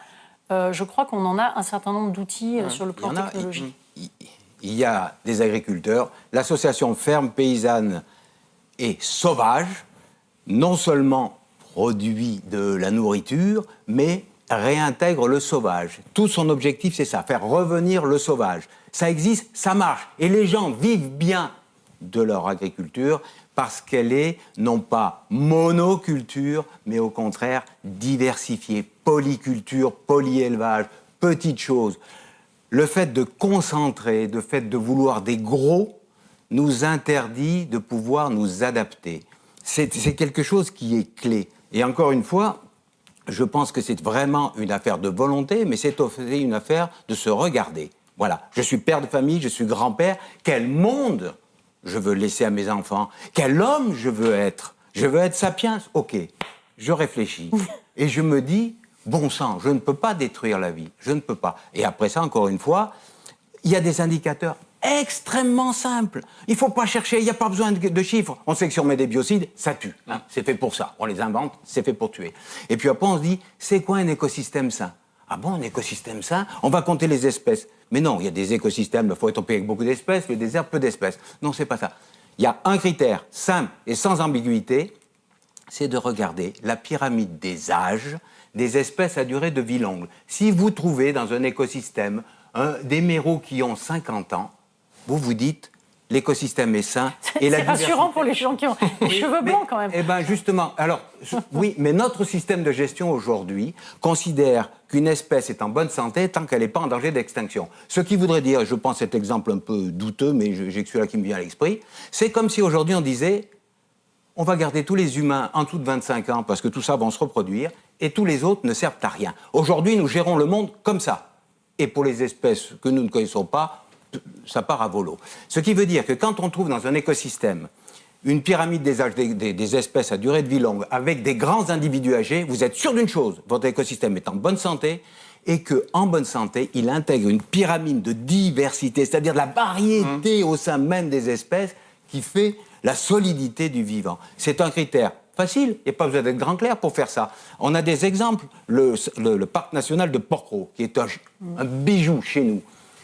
je crois qu'on en a un certain nombre d'outils sur le plan technologique. Il y a des agriculteurs, l'association Ferme Paysanne est sauvage, non seulement produit de la nourriture, mais réintègre le sauvage. Tout son objectif, c'est ça, faire revenir le sauvage. Ça existe, ça marche. Et les gens vivent bien de leur agriculture parce qu'elle est non pas monoculture, mais au contraire diversifiée. Polyculture, polyélevage, petites choses. Le fait de concentrer, le fait de vouloir des gros, nous interdit de pouvoir nous adapter. C'est quelque chose qui est clé. Et encore une fois, je pense que c'est vraiment une affaire de volonté, mais c'est aussi une affaire de se regarder. Voilà, je suis père de famille, je suis grand-père. Quel monde je veux laisser à mes enfants? Quel homme je veux être? Je veux être sapiens? Ok, je réfléchis. Et je me dis, bon sang, je ne peux pas détruire la vie. Je ne peux pas. Et après ça, encore une fois, il y a des indicateurs extrêmement simple. Il ne faut pas chercher, il n'y a pas besoin de chiffres. On sait que si on met des biocides, ça tue. Hein. C'est fait pour ça. On les invente, c'est fait pour tuer. Et puis après, on se dit, c'est quoi un écosystème sain? Ah bon, un écosystème sain? On va compter les espèces. Mais non, il y a des écosystèmes, il faut être avec beaucoup d'espèces, le désert, peu d'espèces. Non, c'est pas ça. Il y a un critère simple et sans ambiguïté, c'est de regarder la pyramide des âges des espèces à durée de vie longue. Si vous trouvez dans un écosystème des méraux qui ont 50 ans, vous vous dites, l'écosystème est sain. C'est rassurant pour les gens qui ont les cheveux blancs quand même. Eh bien justement, alors oui, mais notre système de gestion aujourd'hui considère qu'une espèce est en bonne santé tant qu'elle n'est pas en danger d'extinction. Ce qui voudrait dire, je pense cet exemple un peu douteux, mais j'ai que celui-là qui me vient à l'esprit, c'est comme si aujourd'hui on disait, on va garder tous les humains en dessous de 25 ans parce que tout ça va se reproduire et tous les autres ne servent à rien. Aujourd'hui, nous gérons le monde comme ça. Et pour les espèces que nous ne connaissons pas, ça part à volo. Ce qui veut dire que quand on trouve dans un écosystème une pyramide des âges des espèces à durée de vie longue avec des grands individus âgés, vous êtes sûr d'une chose, votre écosystème est en bonne santé et qu'en bonne santé, il intègre une pyramide de diversité, c'est-à-dire de la variété au sein même des espèces qui fait la solidité du vivant. C'est un critère facile, il n'y a pas besoin d'être grand clair pour faire ça. On a des exemples, le parc national de Porquerolles, qui est un bijou chez nous.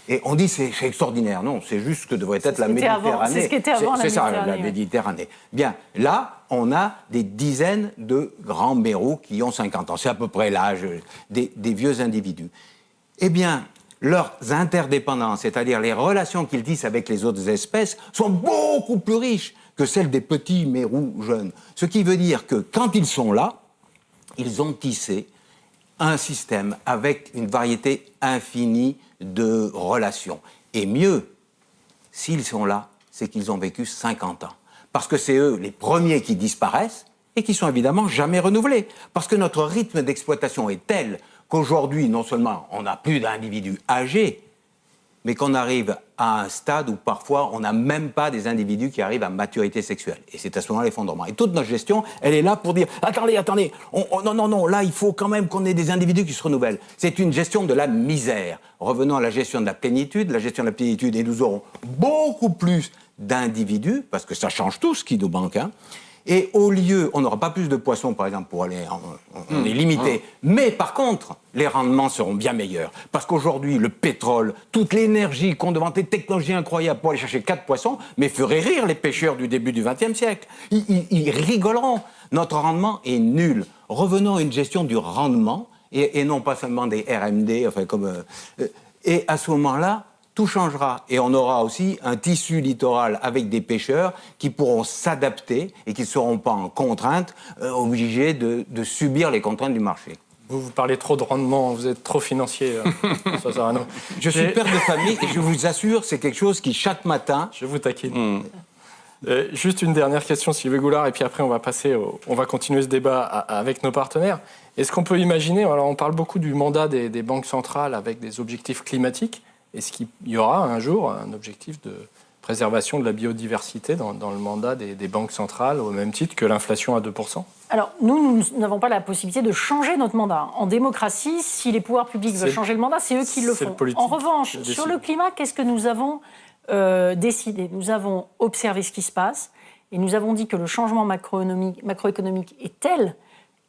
Et on dit c'est extraordinaire. Non, c'est juste ce que devrait être la Méditerranée. C'est ce qu'était avant la Méditerranée. C'est ça, la Méditerranée. Bien, là, on a des dizaines de grands mérous qui ont 50 ans. C'est à peu près l'âge des vieux individus. Eh bien, leurs interdépendances, c'est-à-dire les relations qu'ils tissent avec les autres espèces, sont beaucoup plus riches que celles des petits mérous jeunes. Ce qui veut dire que quand ils sont là, ils ont tissé un système avec une variété infinie de relations. Et mieux, s'ils sont là, c'est qu'ils ont vécu 50 ans. Parce que c'est eux les premiers qui disparaissent et qui sont évidemment jamais renouvelés. Parce que notre rythme d'exploitation est tel qu'aujourd'hui, non seulement on n'a plus d'individus âgés, mais qu'on arrive à un stade où parfois on n'a même pas des individus qui arrivent à maturité sexuelle. Et c'est à ce moment-là l'effondrement. Et toute notre gestion, elle est là pour dire « Attendez, non, là il faut quand même qu'on ait des individus qui se renouvellent ». C'est une gestion de la misère. Revenons à la gestion de la plénitude. La gestion de la plénitude, et nous aurons beaucoup plus d'individus, parce que ça change tout ce qui nous manque, hein. Et au lieu, on n'aura pas plus de poissons, par exemple, pour aller, on est limité. Mais par contre, les rendements seront bien meilleurs. Parce qu'aujourd'hui, le pétrole, toute l'énergie qu'on demande, des technologies incroyables pour aller chercher 4 poissons, mais ferait rire les pêcheurs du début du XXe siècle. Ils rigoleront. Notre rendement est nul. Revenons à une gestion du rendement, et non pas seulement des RMD, enfin comme... et à ce moment-là, tout changera. Et on aura aussi un tissu littoral avec des pêcheurs qui pourront s'adapter et qui ne seront pas en contrainte, obligés de subir les contraintes du marché. Vous parlez trop de rendement, vous êtes trop financier, François Sarano. Je suis père de famille et je vous assure, c'est quelque chose qui, chaque matin... Je vous taquine. Juste une dernière question, Sylvie Goulard, et puis après on va continuer ce débat avec nos partenaires. Est-ce qu'on peut imaginer, alors on parle beaucoup du mandat des banques centrales avec des objectifs climatiques. Est-ce qu'il y aura un jour un objectif de préservation de la biodiversité dans le mandat des banques centrales, au même titre que l'inflation à 2%? Alors, nous n'avons pas la possibilité de changer notre mandat. En démocratie, si les pouvoirs publics veulent changer le mandat, c'est eux qui le font. En revanche, sur le climat, qu'est-ce que nous avons décidé? Nous avons observé ce qui se passe et nous avons dit que le changement macroéconomique est tel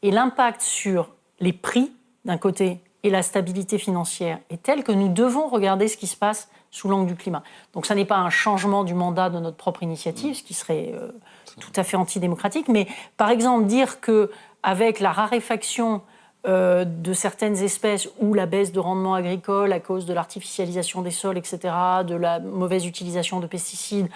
et l'impact sur les prix, d'un côté, et la stabilité financière est telle que nous devons regarder ce qui se passe sous l'angle du climat. Donc ça n'est pas un changement du mandat de notre propre initiative, ce qui serait tout à fait antidémocratique, mais par exemple dire qu'avec la raréfaction de certaines espèces ou la baisse de rendement agricole à cause de l'artificialisation des sols, etc., de la mauvaise utilisation de pesticides,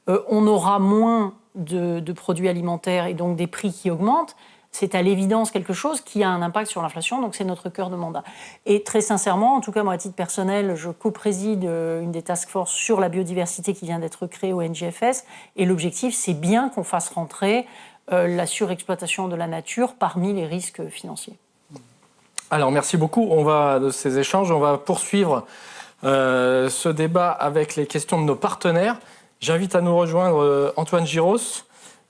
on aura moins de produits alimentaires et donc des prix qui augmentent, c'est à l'évidence quelque chose qui a un impact sur l'inflation, donc c'est notre cœur de mandat. Et très sincèrement, en tout cas moi à titre personnel, je co-préside une des task force sur la biodiversité qui vient d'être créée au NGFS, et l'objectif c'est bien qu'on fasse rentrer la surexploitation de la nature parmi les risques financiers. Alors merci beaucoup de ces échanges, on va poursuivre ce débat avec les questions de nos partenaires. J'invite à nous rejoindre Antoine Giros,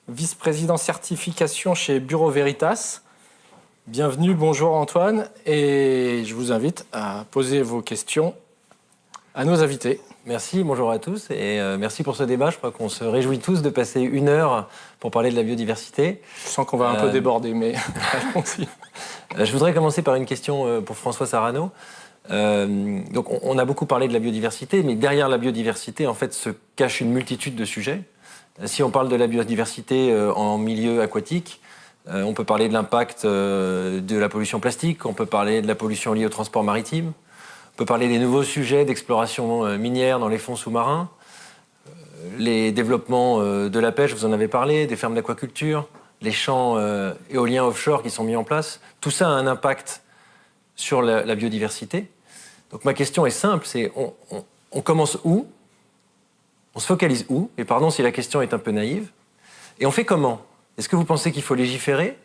vice-président certification chez Bureau Veritas. Bienvenue, bonjour Antoine, et je vous invite à poser vos questions à nos invités. Merci, bonjour à tous, et merci pour ce débat. Je crois qu'on se réjouit tous de passer 1 heure pour parler de la biodiversité. Je sens qu'on va un peu déborder, mais allons-y. Je voudrais commencer par une question pour François Sarano. Donc on a beaucoup parlé de la biodiversité, mais derrière la biodiversité, en fait, se cache une multitude de sujets. Si on parle de la biodiversité en milieu aquatique, on peut parler de l'impact de la pollution plastique, on peut parler de la pollution liée au transport maritime, on peut parler des nouveaux sujets d'exploration minière dans les fonds sous-marins, les développements de la pêche, vous en avez parlé, des fermes d'aquaculture, les champs éoliens offshore qui sont mis en place. Tout ça a un impact sur la biodiversité. Donc ma question est simple, c'est on commence où ? On se focalise où? Et pardon si la question est un peu naïve. Et on fait comment? Est-ce que vous pensez qu'il faut légiférer?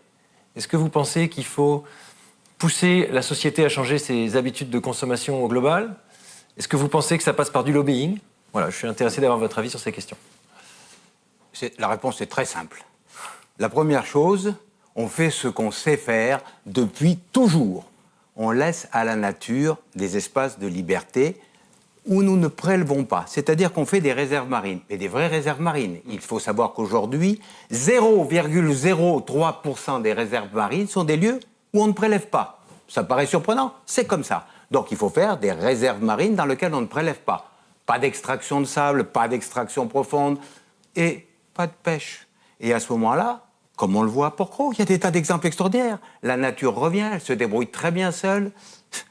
Est-ce que vous pensez qu'il faut pousser la société à changer ses habitudes de consommation au global? Est-ce que vous pensez que ça passe par du lobbying? Voilà, je suis intéressé d'avoir votre avis sur ces questions. La réponse est très simple. La première chose, on fait ce qu'on sait faire depuis toujours. On laisse à la nature des espaces de liberté où nous ne prélevons pas. C'est-à-dire qu'on fait des réserves marines, et des vraies réserves marines. Il faut savoir qu'aujourd'hui, 0,03% des réserves marines sont des lieux où on ne prélève pas. Ça paraît surprenant, c'est comme ça. Donc il faut faire des réserves marines dans lesquelles on ne prélève pas. Pas d'extraction de sable, pas d'extraction profonde et pas de pêche. Et à ce moment-là, comme on le voit à Port-Cros, il y a des tas d'exemples extraordinaires. La nature revient, elle se débrouille très bien seule.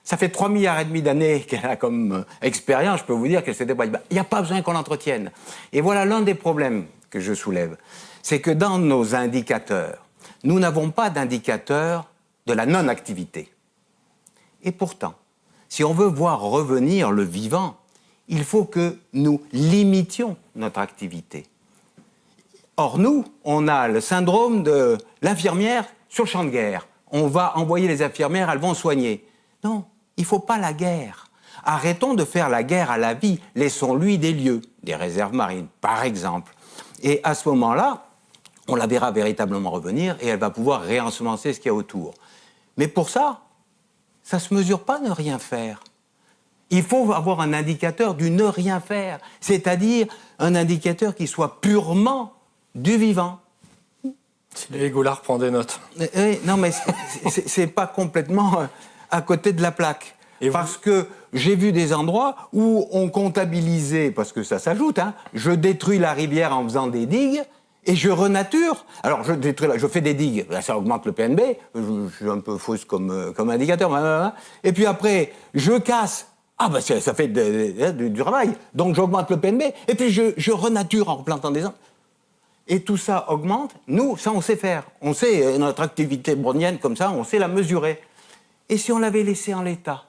Ça fait 3,5 milliards d'années qu'elle a comme expérience, je peux vous dire qu'elle se débrouille. Il n'y a pas besoin qu'on l'entretienne. Et voilà l'un des problèmes que je soulève. C'est que dans nos indicateurs, nous n'avons pas d'indicateur de la non-activité. Et pourtant, si on veut voir revenir le vivant, il faut que nous limitions notre activité. Or, nous, on a le syndrome de l'infirmière sur le champ de guerre. On va envoyer les infirmières, elles vont soigner. Non, il ne faut pas la guerre. Arrêtons de faire la guerre à la vie. Laissons-lui des lieux, des réserves marines, par exemple. Et à ce moment-là, on la verra véritablement revenir et elle va pouvoir réensemencer ce qu'il y a autour. Mais pour ça ne se mesure pas ne rien faire. Il faut avoir un indicateur du ne rien faire, c'est-à-dire un indicateur qui soit purement du vivant. Sylvie Goulard prend des notes. Non, mais c'est pas complètement à côté de la plaque. Parce que j'ai vu des endroits où on comptabilisait, parce que ça s'ajoute, je détruis la rivière en faisant des digues, et je renature. Alors, je fais des digues, ça augmente le PNB, je suis un peu fausse comme indicateur, et puis après, je casse. Ah ben ça fait du travail, donc j'augmente le PNB, et puis je renature en replantant des arbres. Et tout ça augmente. Nous, ça on sait faire. On sait, notre activité brownienne comme ça, on sait la mesurer. Et si on l'avait laissé en l'état,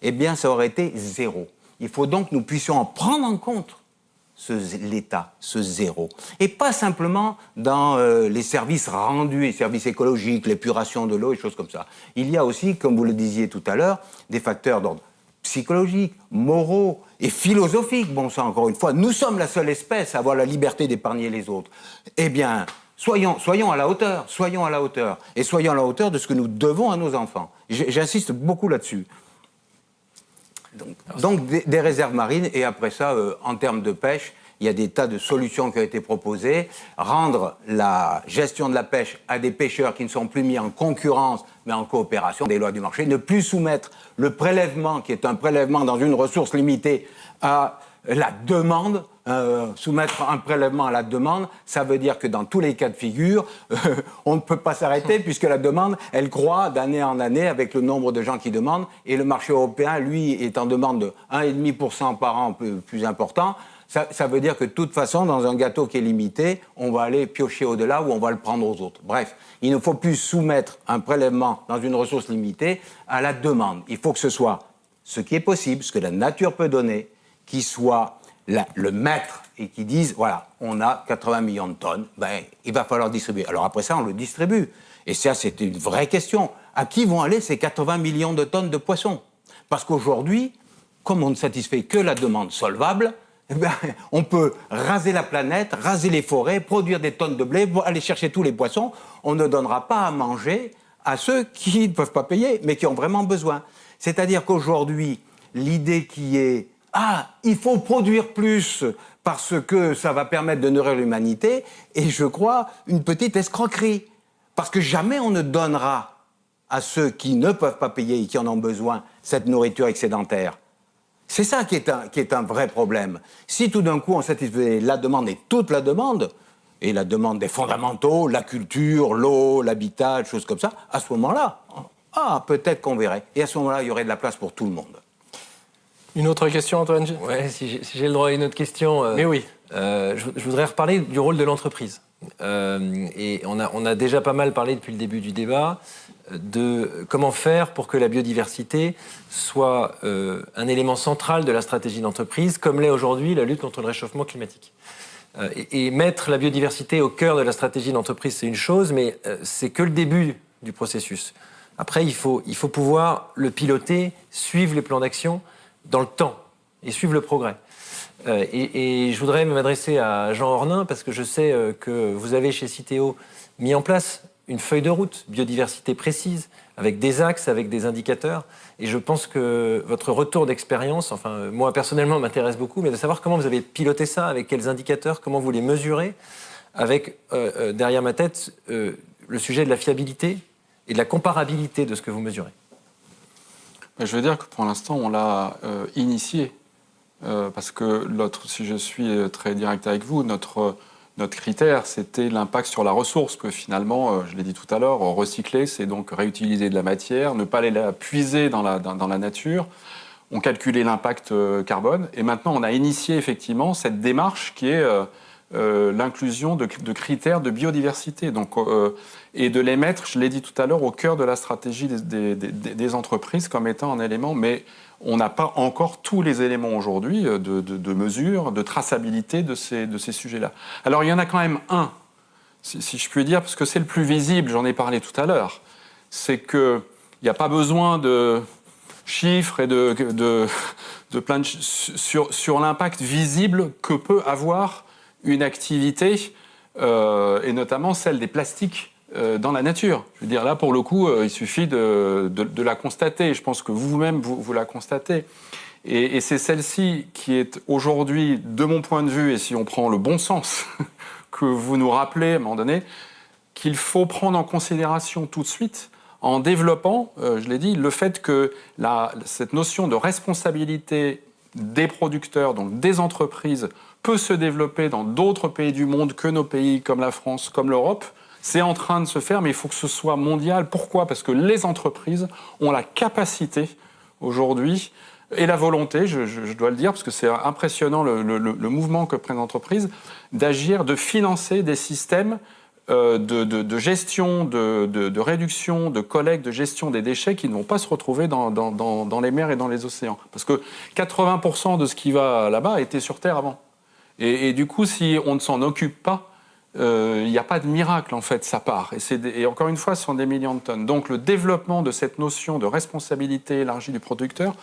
eh bien ça aurait été zéro. Il faut donc que nous puissions en prendre en compte l'état, ce zéro. Et pas simplement dans les services rendus, les services écologiques, l'épuration de l'eau et choses comme ça. Il y a aussi, comme vous le disiez tout à l'heure, des facteurs d'ordre psychologiques, moraux et philosophiques. Bon, ça, encore une fois, nous sommes la seule espèce à avoir la liberté d'épargner les autres. Eh bien, soyons à la hauteur, et soyons à la hauteur de ce que nous devons à nos enfants. J'insiste beaucoup là-dessus. Donc des réserves marines, et après ça, en termes de pêche, il y a des tas de solutions qui ont été proposées. Rendre la gestion de la pêche à des pêcheurs qui ne sont plus mis en concurrence, mais en coopération des lois du marché. Ne plus soumettre le prélèvement, qui est un prélèvement dans une ressource limitée, à la demande. Soumettre un prélèvement à la demande, ça veut dire que dans tous les cas de figure, on ne peut pas s'arrêter puisque la demande, elle croît d'année en année avec le nombre de gens qui demandent. Et le marché européen, lui, est en demande de 1,5% par an, plus important. Ça veut dire que de toute façon, dans un gâteau qui est limité, on va aller piocher au-delà ou on va le prendre aux autres. Bref, il ne faut plus soumettre un prélèvement dans une ressource limitée à la demande. Il faut que ce soit ce qui est possible, ce que la nature peut donner, qui soit le maître et qui dise, voilà, on a 80 millions de tonnes, il va falloir distribuer. Alors après ça, on le distribue. Et ça, c'est une vraie question. À qui vont aller ces 80 millions de tonnes de poissons? Parce qu'aujourd'hui, comme on ne satisfait que la demande solvable, on peut raser la planète, raser les forêts, produire des tonnes de blé, aller chercher tous les poissons. On ne donnera pas à manger à ceux qui ne peuvent pas payer, mais qui ont vraiment besoin. C'est-à-dire qu'aujourd'hui, l'idée qui est il faut produire plus parce que ça va permettre de nourrir l'humanité, et je crois une petite escroquerie. Parce que jamais on ne donnera à ceux qui ne peuvent pas payer et qui en ont besoin cette nourriture excédentaire. C'est ça qui est un vrai problème. Si tout d'un coup on satisfait la demande et toute la demande, et la demande des fondamentaux, la culture, l'eau, l'habitat, choses comme ça, à ce moment-là, peut-être qu'on verrait. Et à ce moment-là, il y aurait de la place pour tout le monde. Une autre question, Antoine? Ouais, si j'ai le droit à une autre question. Mais oui. Je voudrais reparler du rôle de l'entreprise. Et on a déjà pas mal parlé depuis le début du débat de comment faire pour que la biodiversité soit un élément central de la stratégie d'entreprise, comme l'est aujourd'hui la lutte contre le réchauffement climatique. Et mettre la biodiversité au cœur de la stratégie d'entreprise, c'est une chose, mais c'est que le début du processus. Après, il faut pouvoir le piloter, suivre les plans d'action dans le temps et suivre le progrès. Et je voudrais m'adresser à Jean Ornin, parce que je sais que vous avez chez Citeo mis en place une feuille de route, biodiversité précise, avec des axes, avec des indicateurs. Et je pense que votre retour d'expérience, enfin, moi personnellement, m'intéresse beaucoup, mais de savoir comment vous avez piloté ça, avec quels indicateurs, comment vous les mesurez, avec, derrière ma tête, le sujet de la fiabilité et de la comparabilité de ce que vous mesurez. Je veux dire que pour l'instant, on l'a initié. Parce que si je suis très direct avec vous, notre critère, c'était l'impact sur la ressource, que finalement, je l'ai dit tout à l'heure, recycler, c'est donc réutiliser de la matière, ne pas la puiser dans la nature. On calculait l'impact carbone, et maintenant on a initié effectivement cette démarche qui est l'inclusion de critères de biodiversité, donc, et de les mettre, je l'ai dit tout à l'heure, au cœur de la stratégie des entreprises comme étant un élément, mais on n'a pas encore tous les éléments aujourd'hui de mesure, de traçabilité de ces sujets-là. Alors il y en a quand même un, si je puis dire, parce que c'est le plus visible, j'en ai parlé tout à l'heure, c'est qu'il n'y a pas besoin de chiffres et de plein de sur l'impact visible que peut avoir une activité, et notamment celle des plastiques dans la nature. Je veux dire, là, pour le coup, il suffit de la constater. Je pense que vous-même, vous la constatez. Et c'est celle-ci qui est aujourd'hui, de mon point de vue, et si on prend le bon sens que vous nous rappelez à un moment donné, qu'il faut prendre en considération tout de suite en développant, je l'ai dit, le fait que cette notion de responsabilité des producteurs, donc des entreprises, peut se développer dans d'autres pays du monde que nos pays comme la France, comme l'Europe. C'est en train de se faire, mais il faut que ce soit mondial. Pourquoi ? Parce que les entreprises ont la capacité aujourd'hui et la volonté, je dois le dire, parce que c'est impressionnant le mouvement que prennent les entreprises, d'agir, de financer des systèmes de gestion, de réduction, de collecte, de gestion des déchets qui ne vont pas se retrouver dans les mers et dans les océans. Parce que 80% de ce qui va là-bas était sur Terre avant. Et du coup, si on ne s'en occupe pas, il n'y a pas de miracle, en fait, ça part. Et encore une fois, ce sont des millions de tonnes. Donc le développement de cette notion de responsabilité élargie du producteur,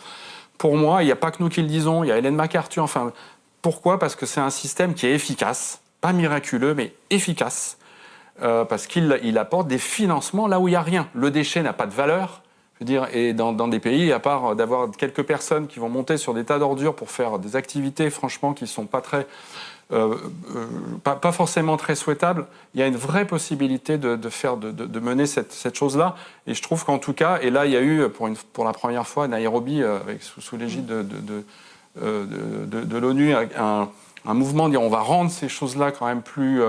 pour moi, il n'y a pas que nous qui le disons, il y a Hélène MacArthur. Enfin, pourquoi ? Parce que c'est un système qui est efficace, pas miraculeux, mais efficace. Parce qu'il apporte des financements là où il n'y a rien. Le déchet n'a pas de valeur. Je veux dire, et dans des pays, à part d'avoir quelques personnes qui vont monter sur des tas d'ordures pour faire des activités, franchement, qui ne sont pas très... pas forcément très souhaitables, il y a une vraie possibilité de mener cette chose-là. Et je trouve qu'en tout cas, et là, il y a eu pour la première fois à Nairobi, sous l'égide de l'ONU, un mouvement de dire on va rendre ces choses-là quand même plus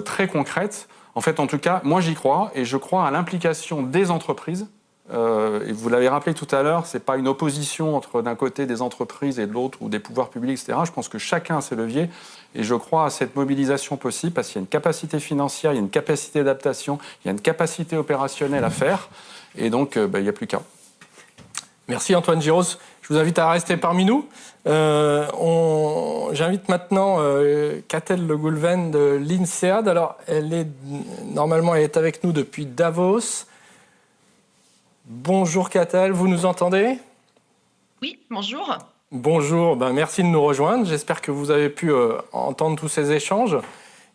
très concrètes. En fait, en tout cas, moi j'y crois, et je crois à l'implication des entreprises. Et vous l'avez rappelé tout à l'heure, ce n'est pas une opposition entre d'un côté des entreprises et de l'autre, ou des pouvoirs publics, etc. Je pense que chacun a ses leviers, et je crois à cette mobilisation possible, parce qu'il y a une capacité financière, il y a une capacité d'adaptation, il y a une capacité opérationnelle à faire, et donc il n'y a plus qu'à. Merci Antoine Giros. Je vous invite à rester parmi nous. J'invite maintenant Catel Le Goulven de l'INSEAD. Alors, normalement, elle est avec nous depuis Davos. Bonjour Catel, vous nous entendez ? Oui, bonjour. Bonjour, merci de nous rejoindre. J'espère que vous avez pu entendre tous ces échanges.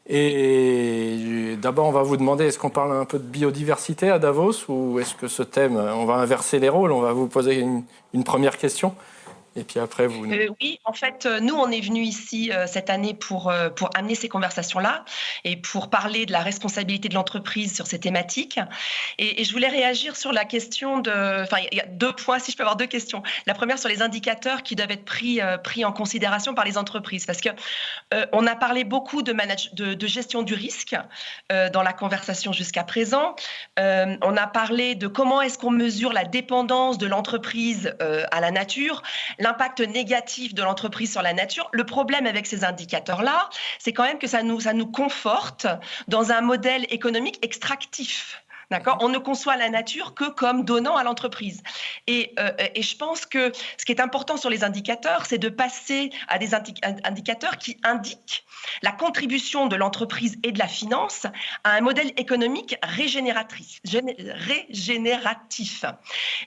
Et d'abord, on va vous demander, est-ce qu'on parle un peu de biodiversité à Davos, ou est-ce que ce thème, on va inverser les rôles, on va vous poser une première question ? Et puis après, vous... Oui, en fait, nous, on est venus ici cette année pour amener ces conversations-là et pour parler de la responsabilité de l'entreprise sur ces thématiques. Et je voulais réagir sur la question de... Enfin, il y a 2 points, si je peux avoir 2 questions. La première, sur les indicateurs qui doivent être pris en considération par les entreprises. Parce qu'on a parlé beaucoup de gestion du risque dans la conversation jusqu'à présent. On a parlé de comment est-ce qu'on mesure la dépendance de l'entreprise à la nature, l'impact négatif de l'entreprise sur la nature. Le problème avec ces indicateurs-là, c'est quand même que ça nous conforte dans un modèle économique extractif. D'accord ? On ne conçoit la nature que comme donnant à l'entreprise. Et je pense que ce qui est important sur les indicateurs, c'est de passer à des indicateurs qui indiquent la contribution de l'entreprise et de la finance à un modèle économique régénératif.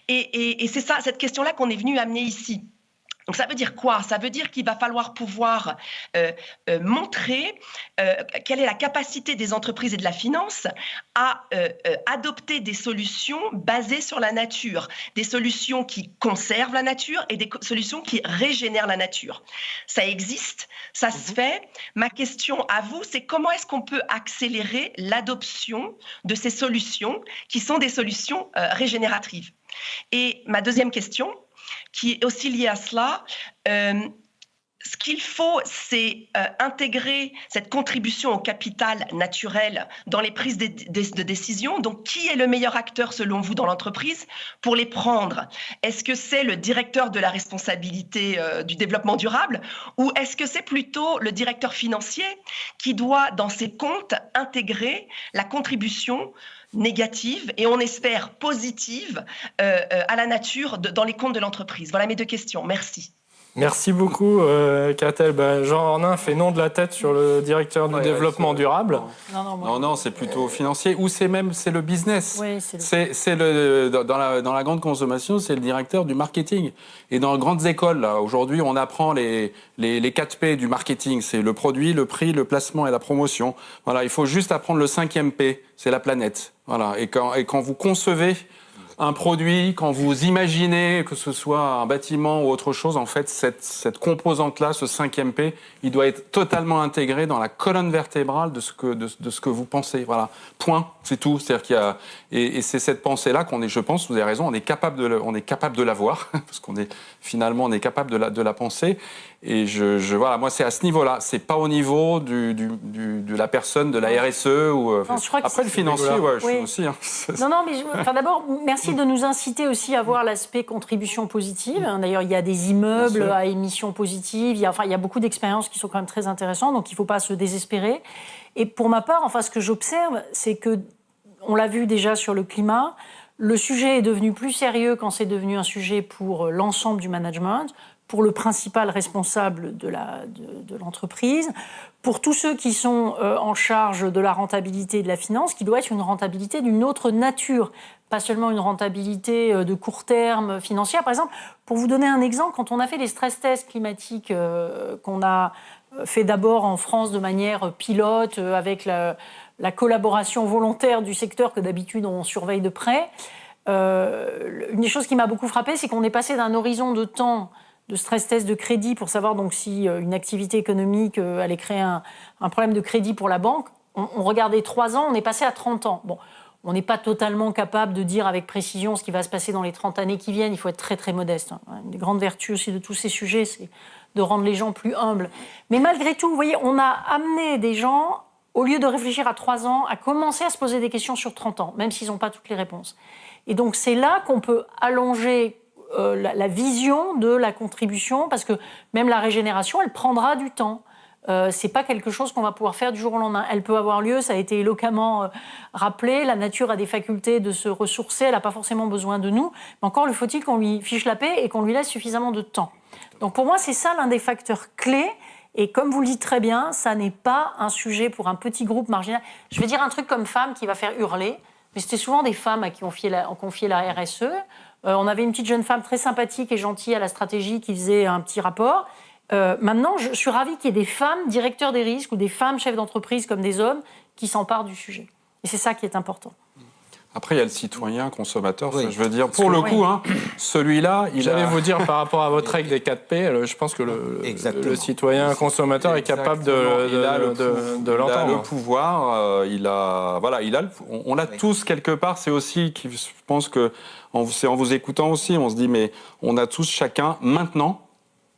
Et c'est ça, cette question-là qu'on est venu amener ici. Donc ça veut dire quoi ? Ça veut dire qu'il va falloir pouvoir montrer quelle est la capacité des entreprises et de la finance à adopter des solutions basées sur la nature, des solutions qui conservent la nature et des solutions qui régénèrent la nature. Ça existe, ça se fait. Ma question à vous, c'est comment est-ce qu'on peut accélérer l'adoption de ces solutions qui sont des solutions régénératives ? Et ma deuxième question, qui est aussi liée à cela, ce qu'il faut, c'est intégrer cette contribution au capital naturel dans les prises de décision. Donc, qui est le meilleur acteur, selon vous, dans l'entreprise pour les prendre? Est-ce que c'est le directeur de la responsabilité du développement durable, ou est-ce que c'est plutôt le directeur financier qui doit, dans ses comptes, intégrer la contribution négative et on espère positive à la nature dans les comptes de l'entreprise? Voilà mes deux questions. Merci. Merci beaucoup, Catel. Jean Ornin fait non de la tête sur le directeur du développement durable. Non, c'est plutôt financier. Ou c'est le business. Oui, dans la grande consommation, c'est le directeur du marketing. Et dans les grandes écoles, là, aujourd'hui, on apprend les 4 P du marketing. C'est le produit, le prix, le placement et la promotion. Voilà, il faut juste apprendre le 5e P, c'est la planète. Voilà. Et quand vous concevez un produit, quand vous imaginez que ce soit un bâtiment ou autre chose, en fait, cette composante-là, ce 5e P, il doit être totalement intégré dans la colonne vertébrale de ce que vous pensez. Voilà. Point. C'est tout. C'est-à-dire qu'il y a, et c'est cette pensée-là qu'on est, je pense, vous avez raison, on est capable de l'avoir, parce qu'on est capable de la penser. Et voilà, moi, c'est à ce niveau-là. C'est pas au niveau de la personne, de la RSE ou. Non, je crois que après, le financier, ouais, je suis aussi. Hein. Non, mais d'abord, merci de nous inciter aussi à voir l'aspect contribution positive. D'ailleurs, il y a des immeubles à émissions positives. Il y a beaucoup d'expériences qui sont quand même très intéressantes, donc il ne faut pas se désespérer. Et pour ma part, ce que j'observe, c'est que, on l'a vu déjà sur le climat, le sujet est devenu plus sérieux quand c'est devenu un sujet pour l'ensemble du management, pour le principal responsable de l'entreprise, pour tous ceux qui sont en charge de la rentabilité et de la finance, qui doit être une rentabilité d'une autre nature, pas seulement une rentabilité de court terme financière. Par exemple, pour vous donner un exemple, quand on a fait les stress tests climatiques qu'on a fait d'abord en France de manière pilote, avec la collaboration volontaire du secteur que d'habitude on surveille de près, une des choses qui m'a beaucoup frappée, c'est qu'on est passé d'un horizon de temps de stress test de crédit pour savoir donc si une activité économique allait créer un problème de crédit pour la banque. On regardait 3 ans, on est passé à 30 ans. Bon, on n'est pas totalement capable de dire avec précision ce qui va se passer dans les 30 années qui viennent. Il faut être très, très modeste. Une des grandes vertus aussi de tous ces sujets, c'est de rendre les gens plus humbles. Mais malgré tout, vous voyez, on a amené des gens, au lieu de réfléchir à 3 ans, à commencer à se poser des questions sur 30 ans, même s'ils n'ont pas toutes les réponses. Et donc, c'est là qu'on peut allonger la vision de la contribution, parce que même la régénération, elle prendra du temps. C'est pas quelque chose qu'on va pouvoir faire du jour au lendemain. Elle peut avoir lieu, ça a été éloquemment rappelé, la nature a des facultés de se ressourcer, elle n'a pas forcément besoin de nous, mais encore lui faut-il qu'on lui fiche la paix et qu'on lui laisse suffisamment de temps. Donc pour moi, c'est ça l'un des facteurs clés, et comme vous le dites très bien, ça n'est pas un sujet pour un petit groupe marginal. Je vais dire un truc comme femme qui va faire hurler, mais c'était souvent des femmes à qui on confiait la RSE. On avait une petite jeune femme très sympathique et gentille à la stratégie qui faisait un petit rapport. Maintenant, je suis ravie qu'il y ait des femmes directeurs des risques ou des femmes chefs d'entreprise comme des hommes qui s'emparent du sujet. Et c'est ça qui est important. Après, il y a le citoyen consommateur. Oui. Je veux dire, pour le coup, hein, celui-là, J'allais vous dire, par rapport à votre règle des 4 P, je pense que le citoyen consommateur est capable de l'entendre. Il a le pouvoir, on l'a tous quelque part. C'est aussi, je pense que, c'est en vous écoutant aussi, on se dit, mais on a tous chacun maintenant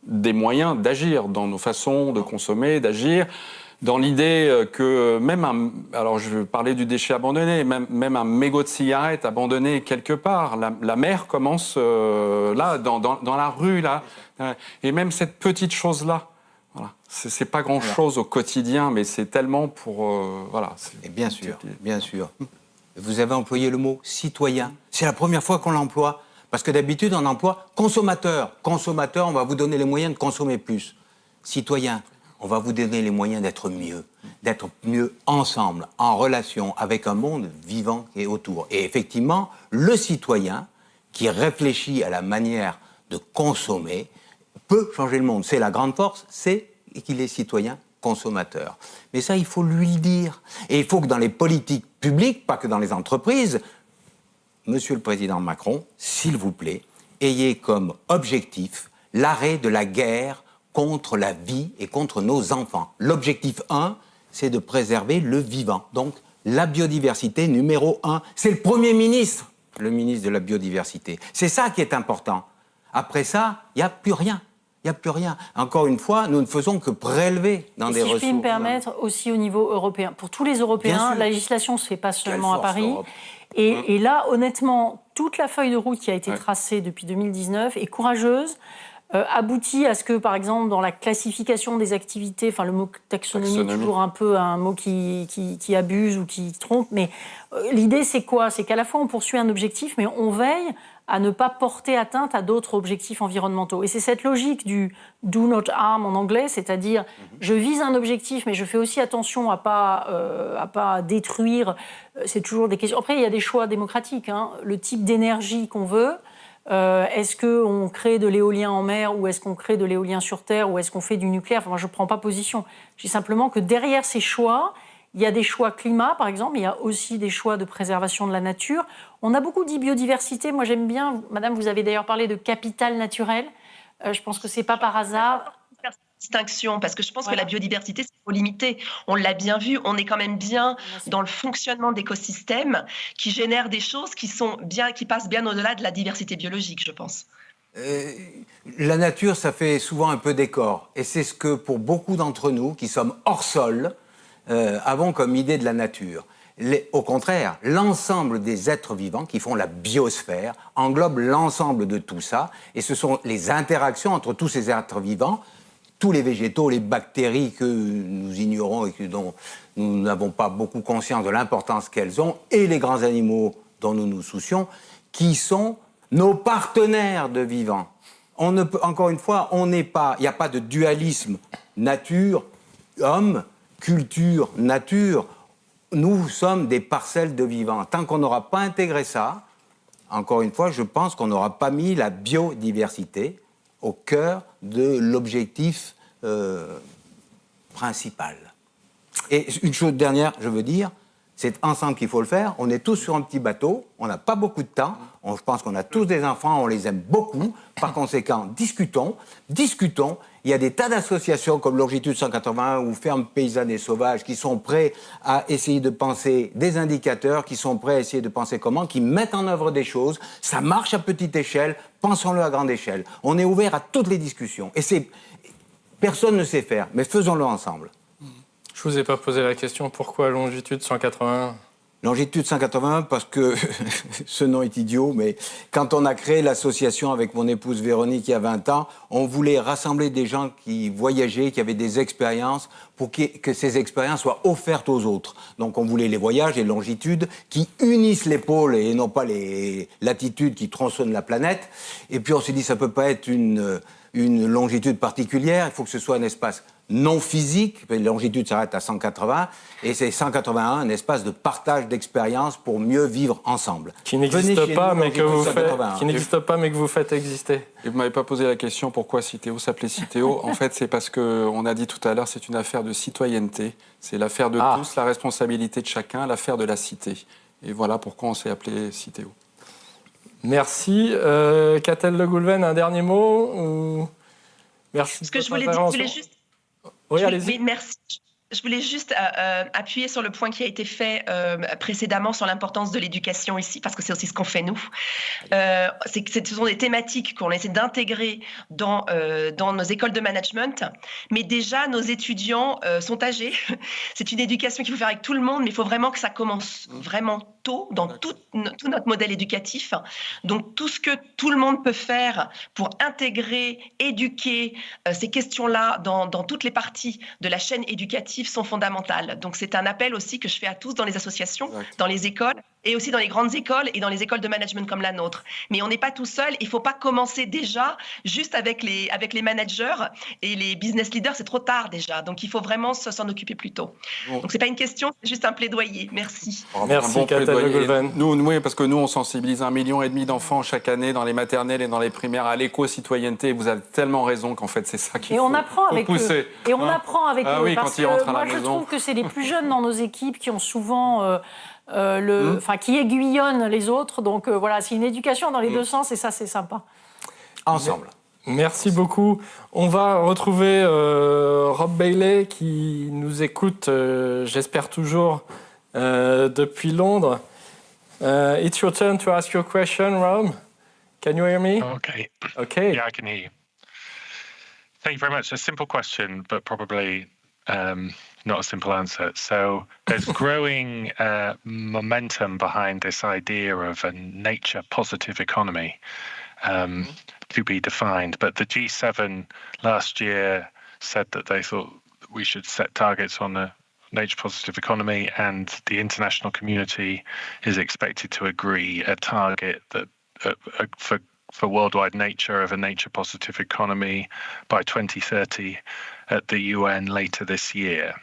des moyens d'agir dans nos façons de consommer, d'agir. Dans l'idée que alors je vais parler du déchet abandonné, même un mégot de cigarette abandonné quelque part, la mer commence là, dans la rue, là. Et même cette petite chose-là, voilà. C'est pas grand-chose au quotidien, mais c'est tellement pour... voilà. Et bien sûr. Vous avez employé le mot « citoyen ». C'est la première fois qu'on l'emploie, parce que d'habitude, on emploie « consommateur ». Consommateur, on va vous donner les moyens de consommer plus. Citoyen, on va vous donner les moyens d'être mieux ensemble, en relation avec un monde vivant qui est autour. Et effectivement, le citoyen qui réfléchit à la manière de consommer peut changer le monde. C'est la grande force, c'est qu'il est citoyen consommateur. Mais ça, il faut lui le dire. Et il faut que dans les politiques publiques, pas que dans les entreprises, Monsieur le Président Macron, s'il vous plaît, ayez comme objectif l'arrêt de la guerre contre la vie et contre nos enfants. L'objectif 1, c'est de préserver le vivant. Donc, la biodiversité numéro 1. C'est le Premier ministre le ministre de la Biodiversité. C'est ça qui est important. Après ça, il n'y a plus rien. Il n'y a plus rien. Encore une fois, nous ne faisons que prélever dans des ressources. Si je puis me permettre, aussi au niveau européen. Pour tous les Européens, la législation ne se fait pas seulement à Paris. Et là, honnêtement, toute la feuille de route qui a été tracée depuis 2019 est courageuse, aboutit à ce que, par exemple, dans la classification des activités, enfin le mot taxonomie est toujours un peu un mot qui abuse ou qui trompe, mais l'idée c'est quoi? C'est qu'à la fois on poursuit un objectif, mais on veille à ne pas porter atteinte à d'autres objectifs environnementaux. Et c'est cette logique du « do not harm » en anglais, c'est-à-dire je vise un objectif, mais je fais aussi attention à pas détruire. C'est toujours des questions. Après, il y a des choix démocratiques. Le type d'énergie qu'on veut, est-ce qu'on crée de l'éolien en mer ou est-ce qu'on crée de l'éolien sur Terre ou est-ce qu'on fait du nucléaire? Enfin, moi, je ne prends pas position. Je dis simplement que derrière ces choix, il y a des choix climat, par exemple, mais il y a aussi des choix de préservation de la nature. On a beaucoup dit biodiversité. Moi, j'aime bien, madame, vous avez d'ailleurs parlé de capital naturel. Je pense que ce n'est pas par hasard. Distinction, parce que je pense que la biodiversité, c'est trop limité. On l'a bien vu, on est quand même bien dans le fonctionnement d'écosystèmes qui génèrent des choses qui passent bien au-delà de la diversité biologique, je pense. La nature, ça fait souvent un peu décor. Et c'est ce que, pour beaucoup d'entre nous, qui sommes hors sol, avons comme idée de la nature. Au contraire, l'ensemble des êtres vivants qui font la biosphère englobe l'ensemble de tout ça. Et ce sont les interactions entre tous ces êtres vivants, tous les végétaux, les bactéries que nous ignorons et dont nous n'avons pas beaucoup conscience de l'importance qu'elles ont, et les grands animaux dont nous nous soucions, qui sont nos partenaires de vivant. Encore une fois, il n'y a pas de dualisme nature-homme, culture-nature. Nous sommes des parcelles de vivants. Tant qu'on n'aura pas intégré ça, encore une fois, je pense qu'on n'aura pas mis la biodiversité au cœur de l'objectif principal. Et une chose dernière, je veux dire, c'est ensemble qu'il faut le faire. On est tous sur un petit bateau, on n'a pas beaucoup de temps, je pense qu'on a tous des enfants, on les aime beaucoup. Par conséquent, discutons. Il y a des tas d'associations comme Longitude 181 ou Ferme Paysanne et Sauvage qui sont prêts à essayer de penser des indicateurs, qui sont prêts à essayer de penser comment, qui mettent en œuvre des choses. Ça marche à petite échelle, pensons-le à grande échelle. On est ouvert à toutes les discussions. Et personne ne sait faire, mais faisons-le ensemble. Je ne vous ai pas posé la question, pourquoi Longitude 181 ? Longitude 181 parce que, ce nom est idiot, mais quand on a créé l'association avec mon épouse Véronique il y a 20 ans, on voulait rassembler des gens qui voyageaient, qui avaient des expériences, pour que ces expériences soient offertes aux autres. Donc on voulait les voyages, les longitudes, qui unissent les pôles et non pas les latitudes qui tronçonnent la planète. Et puis on s'est dit, ça ne peut pas être une longitude particulière, il faut que ce soit un espace non physique, la longitude s'arrête à 180, et c'est 181, un espace de partage d'expériences pour mieux vivre ensemble. Qui n'existe pas, mais que vous faites exister. Et vous ne m'avez pas posé la question pourquoi Citeo s'appelait Citeo. En fait, c'est parce qu'on a dit tout à l'heure, c'est une affaire de citoyenneté. C'est l'affaire de tous, la responsabilité de chacun, l'affaire de la cité. Et voilà pourquoi on s'est appelé Citeo. Merci. Catel Le Goulven, un dernier mot ou... Merci. Ce que je voulais juste... Oui, allez-y. Oui, merci. Je voulais juste appuyer sur le point qui a été fait précédemment sur l'importance de l'éducation ici, parce que c'est aussi ce qu'on fait nous. Ce sont des thématiques qu'on essaie d'intégrer dans nos écoles de management, mais déjà nos étudiants sont âgés. C'est une éducation qu'il faut faire avec tout le monde, mais il faut vraiment que ça commence vraiment tôt dans tout notre modèle éducatif. Donc tout ce que tout le monde peut faire pour intégrer, éduquer ces questions-là dans toutes les parties de la chaîne éducative sont fondamentales. Donc c'est un appel aussi que je fais à tous dans les associations, dans les écoles et aussi dans les grandes écoles et dans les écoles de management comme la nôtre. Mais on n'est pas tout seul, il ne faut pas commencer déjà juste avec les managers et les business leaders, c'est trop tard déjà. Donc il faut vraiment s'en occuper plus tôt. Donc ce n'est pas une question, c'est juste un plaidoyer. Merci. Merci, Catel Le Goulven. Oui, parce que nous, on sensibilise 1,5 million d'enfants chaque année dans les maternelles et dans les primaires à l'éco-citoyenneté. Vous avez tellement raison qu'en fait, c'est ça qu'il faut pousser. Et on apprend avec eux. Oui, parce quand ils rentrent que à la moi, je maison. trouve que c'est les plus jeunes dans nos équipes qui ont souvent... qui aiguillonnent les autres. Donc voilà, c'est une éducation dans les deux sens et ça, c'est sympa. Ensemble. Merci beaucoup. On va retrouver Rob Bailey qui nous écoute, j'espère toujours, depuis Londres. It's your turn to ask your question, Rome. Can you hear me? Okay. Okay. Yeah, I can hear you. Thank you very much. A simple question, but probably not a simple answer. So there's growing momentum behind this idea of a nature positive economy to be defined. But the G7 last year said that they thought we should set targets on a nature positive economy, and the international community is expected to agree a target that for worldwide nature of a nature positive economy by 2030 at the UN later this year.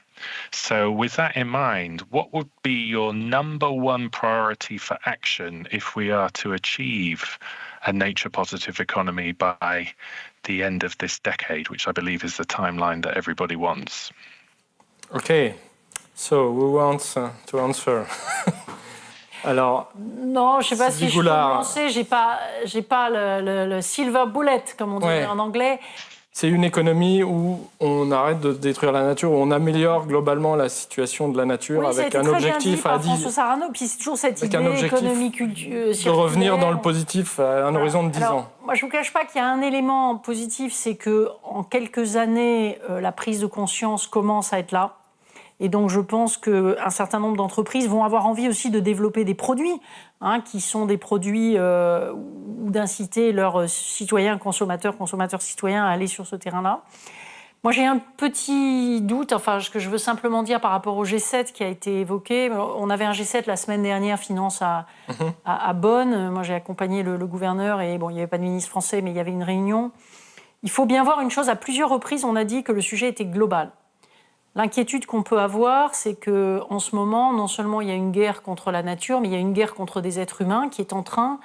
So with that in mind, what would be your number one priority for action if we are to achieve a nature positive economy by the end of this decade, which I believe is the timeline that everybody wants? Okay, so who wants to answer? Alors, non, je ne sais pas si je peux commencer. J'ai pas le silver bullet, comme on dit en anglais. C'est une économie où on arrête de détruire la nature, où on améliore globalement la situation de la nature avec un objectif à 10 François Sarano, puis c'est toujours cette idée économie de revenir dans le positif à un horizon de 10 ans. Moi, je ne vous cache pas qu'il y a un élément positif, c'est qu'en quelques années, la prise de conscience commence à être là. Et donc, je pense qu'un certain nombre d'entreprises vont avoir envie aussi de développer des produits, qui sont des produits ou d'inciter leurs citoyens, consommateurs citoyens à aller sur ce terrain-là. Moi, j'ai un petit doute, ce que je veux simplement dire par rapport au G7 qui a été évoqué. On avait un G7 la semaine dernière, finance à Bonn. Moi, j'ai accompagné le gouverneur et bon, il n'y avait pas de ministre français, mais il y avait une réunion. Il faut bien voir une chose, à plusieurs reprises, on a dit que le sujet était global. L'inquiétude qu'on peut avoir, c'est qu'en ce moment, non seulement il y a une guerre contre la nature, mais il y a une guerre contre des êtres humains qui est en train,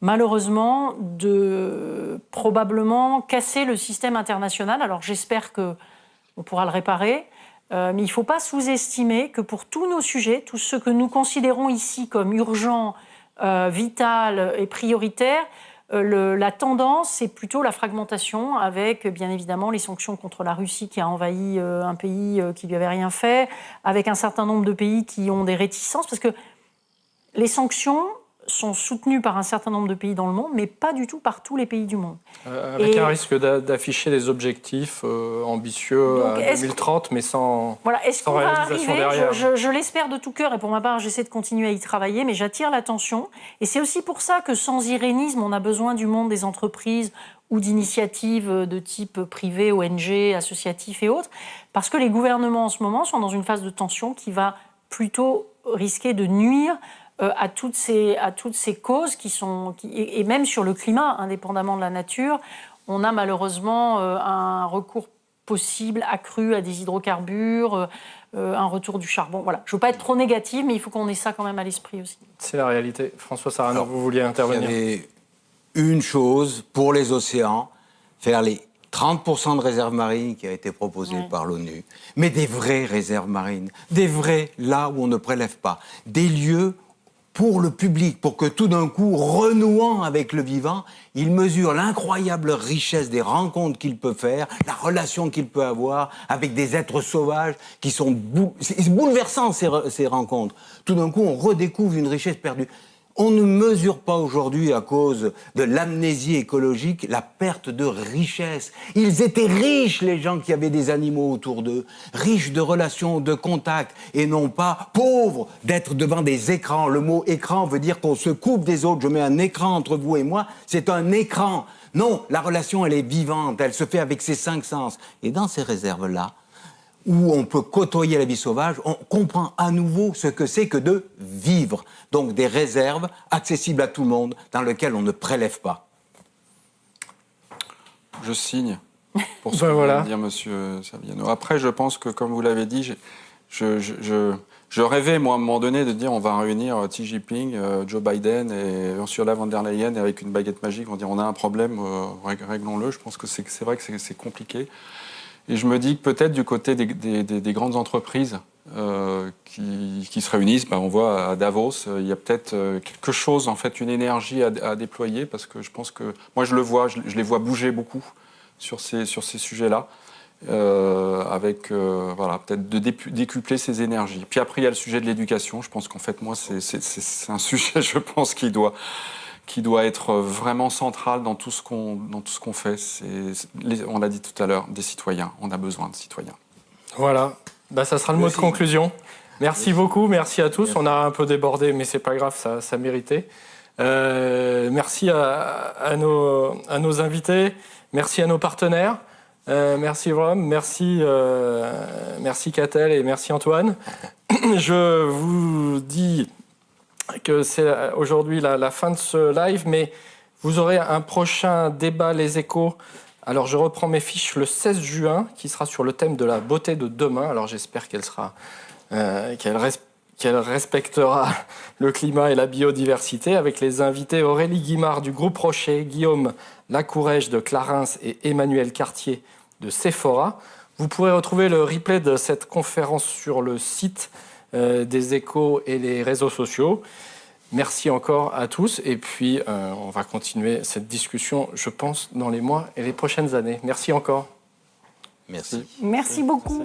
malheureusement, de probablement casser le système international. Alors j'espère qu'on pourra le réparer, mais il ne faut pas sous-estimer que pour tous nos sujets, tout ce que nous considérons ici comme urgent, vital et prioritaire, la tendance, c'est plutôt la fragmentation avec, bien évidemment, les sanctions contre la Russie qui a envahi un pays qui ne lui avait rien fait, avec un certain nombre de pays qui ont des réticences, parce que les sanctions sont soutenues par un certain nombre de pays dans le monde, mais pas du tout par tous les pays du monde. Avec un risque d'afficher des objectifs ambitieux à 2030, mais sans réalisation derrière. Je l'espère de tout cœur, et pour ma part, j'essaie de continuer à y travailler, mais j'attire l'attention. Et c'est aussi pour ça que sans irénisme, on a besoin du monde des entreprises ou d'initiatives de type privé, ONG, associatif et autres, parce que les gouvernements en ce moment sont dans une phase de tension qui va plutôt risquer de nuire à toutes ces causes et même sur le climat, indépendamment de la nature, on a malheureusement un recours possible accru à des hydrocarbures, un retour du charbon. Voilà. Je ne veux pas être trop négative, mais il faut qu'on ait ça quand même à l'esprit aussi. C'est la réalité. François Sarano, vous vouliez intervenir. Il y avait une chose pour les océans, faire les 30% de réserves marines qui a été proposé par l'ONU, mais des vraies réserves marines, des vraies là où on ne prélève pas, des lieux pour le public, pour que tout d'un coup, renouant avec le vivant, il mesure l'incroyable richesse des rencontres qu'il peut faire, la relation qu'il peut avoir avec des êtres sauvages qui sont c'est bouleversant ces rencontres. Tout d'un coup, on redécouvre une richesse perdue. On ne mesure pas aujourd'hui, à cause de l'amnésie écologique, la perte de richesse. Ils étaient riches, les gens qui avaient des animaux autour d'eux, riches de relations, de contacts, et non pas pauvres d'être devant des écrans. Le mot écran veut dire qu'on se coupe des autres. Je mets un écran entre vous et moi, c'est un écran. Non, la relation, elle est vivante, elle se fait avec ses 5 sens. Et dans ces réserves-là, où on peut côtoyer la vie sauvage, on comprend à nouveau ce que c'est que de vivre. Donc des réserves accessibles à tout le monde, dans lesquelles on ne prélève pas. Je signe pour ce que vient de dire M. Saviano. Après, je pense que, comme vous l'avez dit, je rêvais, moi, à un moment donné, de dire on va réunir Xi Jinping, Joe Biden et Ursula von der Leyen, et avec une baguette magique, on va dire on a un problème, réglons-le. Je pense que c'est vrai que c'est compliqué. Et je me dis que peut-être du côté des grandes entreprises qui se réunissent, on voit à Davos, il y a peut-être quelque chose, en fait, une énergie à déployer, parce que je pense que, moi je le vois, je les vois bouger beaucoup sur ces sujets-là. avec voilà, peut-être de décupler ses énergies. Puis après, il y a le sujet de l'éducation. Je pense qu'en fait, moi, c'est un sujet, je pense, qui doit être vraiment central dans tout ce qu'on fait. On l'a dit tout à l'heure, des citoyens. On a besoin de citoyens. Voilà, ça sera le mot de conclusion. Merci beaucoup, merci à tous. Merci. On a un peu débordé, mais c'est pas grave, ça méritait. Merci à nos invités, merci à nos partenaires. Merci Rome, merci Catel et merci Antoine. Je vous dis que c'est aujourd'hui la fin de ce live, mais vous aurez un prochain débat Les Échos. Alors je reprends mes fiches le 16 juin, qui sera sur le thème de la beauté de demain. Alors j'espère qu'elle respectera le climat et la biodiversité, avec les invités Aurélie Guimard du groupe Rocher, Guillaume Lacourège de Clarins et Emmanuel Cartier de Sephora. Vous pourrez retrouver le replay de cette conférence sur le site des Échos et les réseaux sociaux. Merci encore à tous et puis on va continuer cette discussion, je pense, dans les mois et les prochaines années. Merci encore. Merci. Merci beaucoup.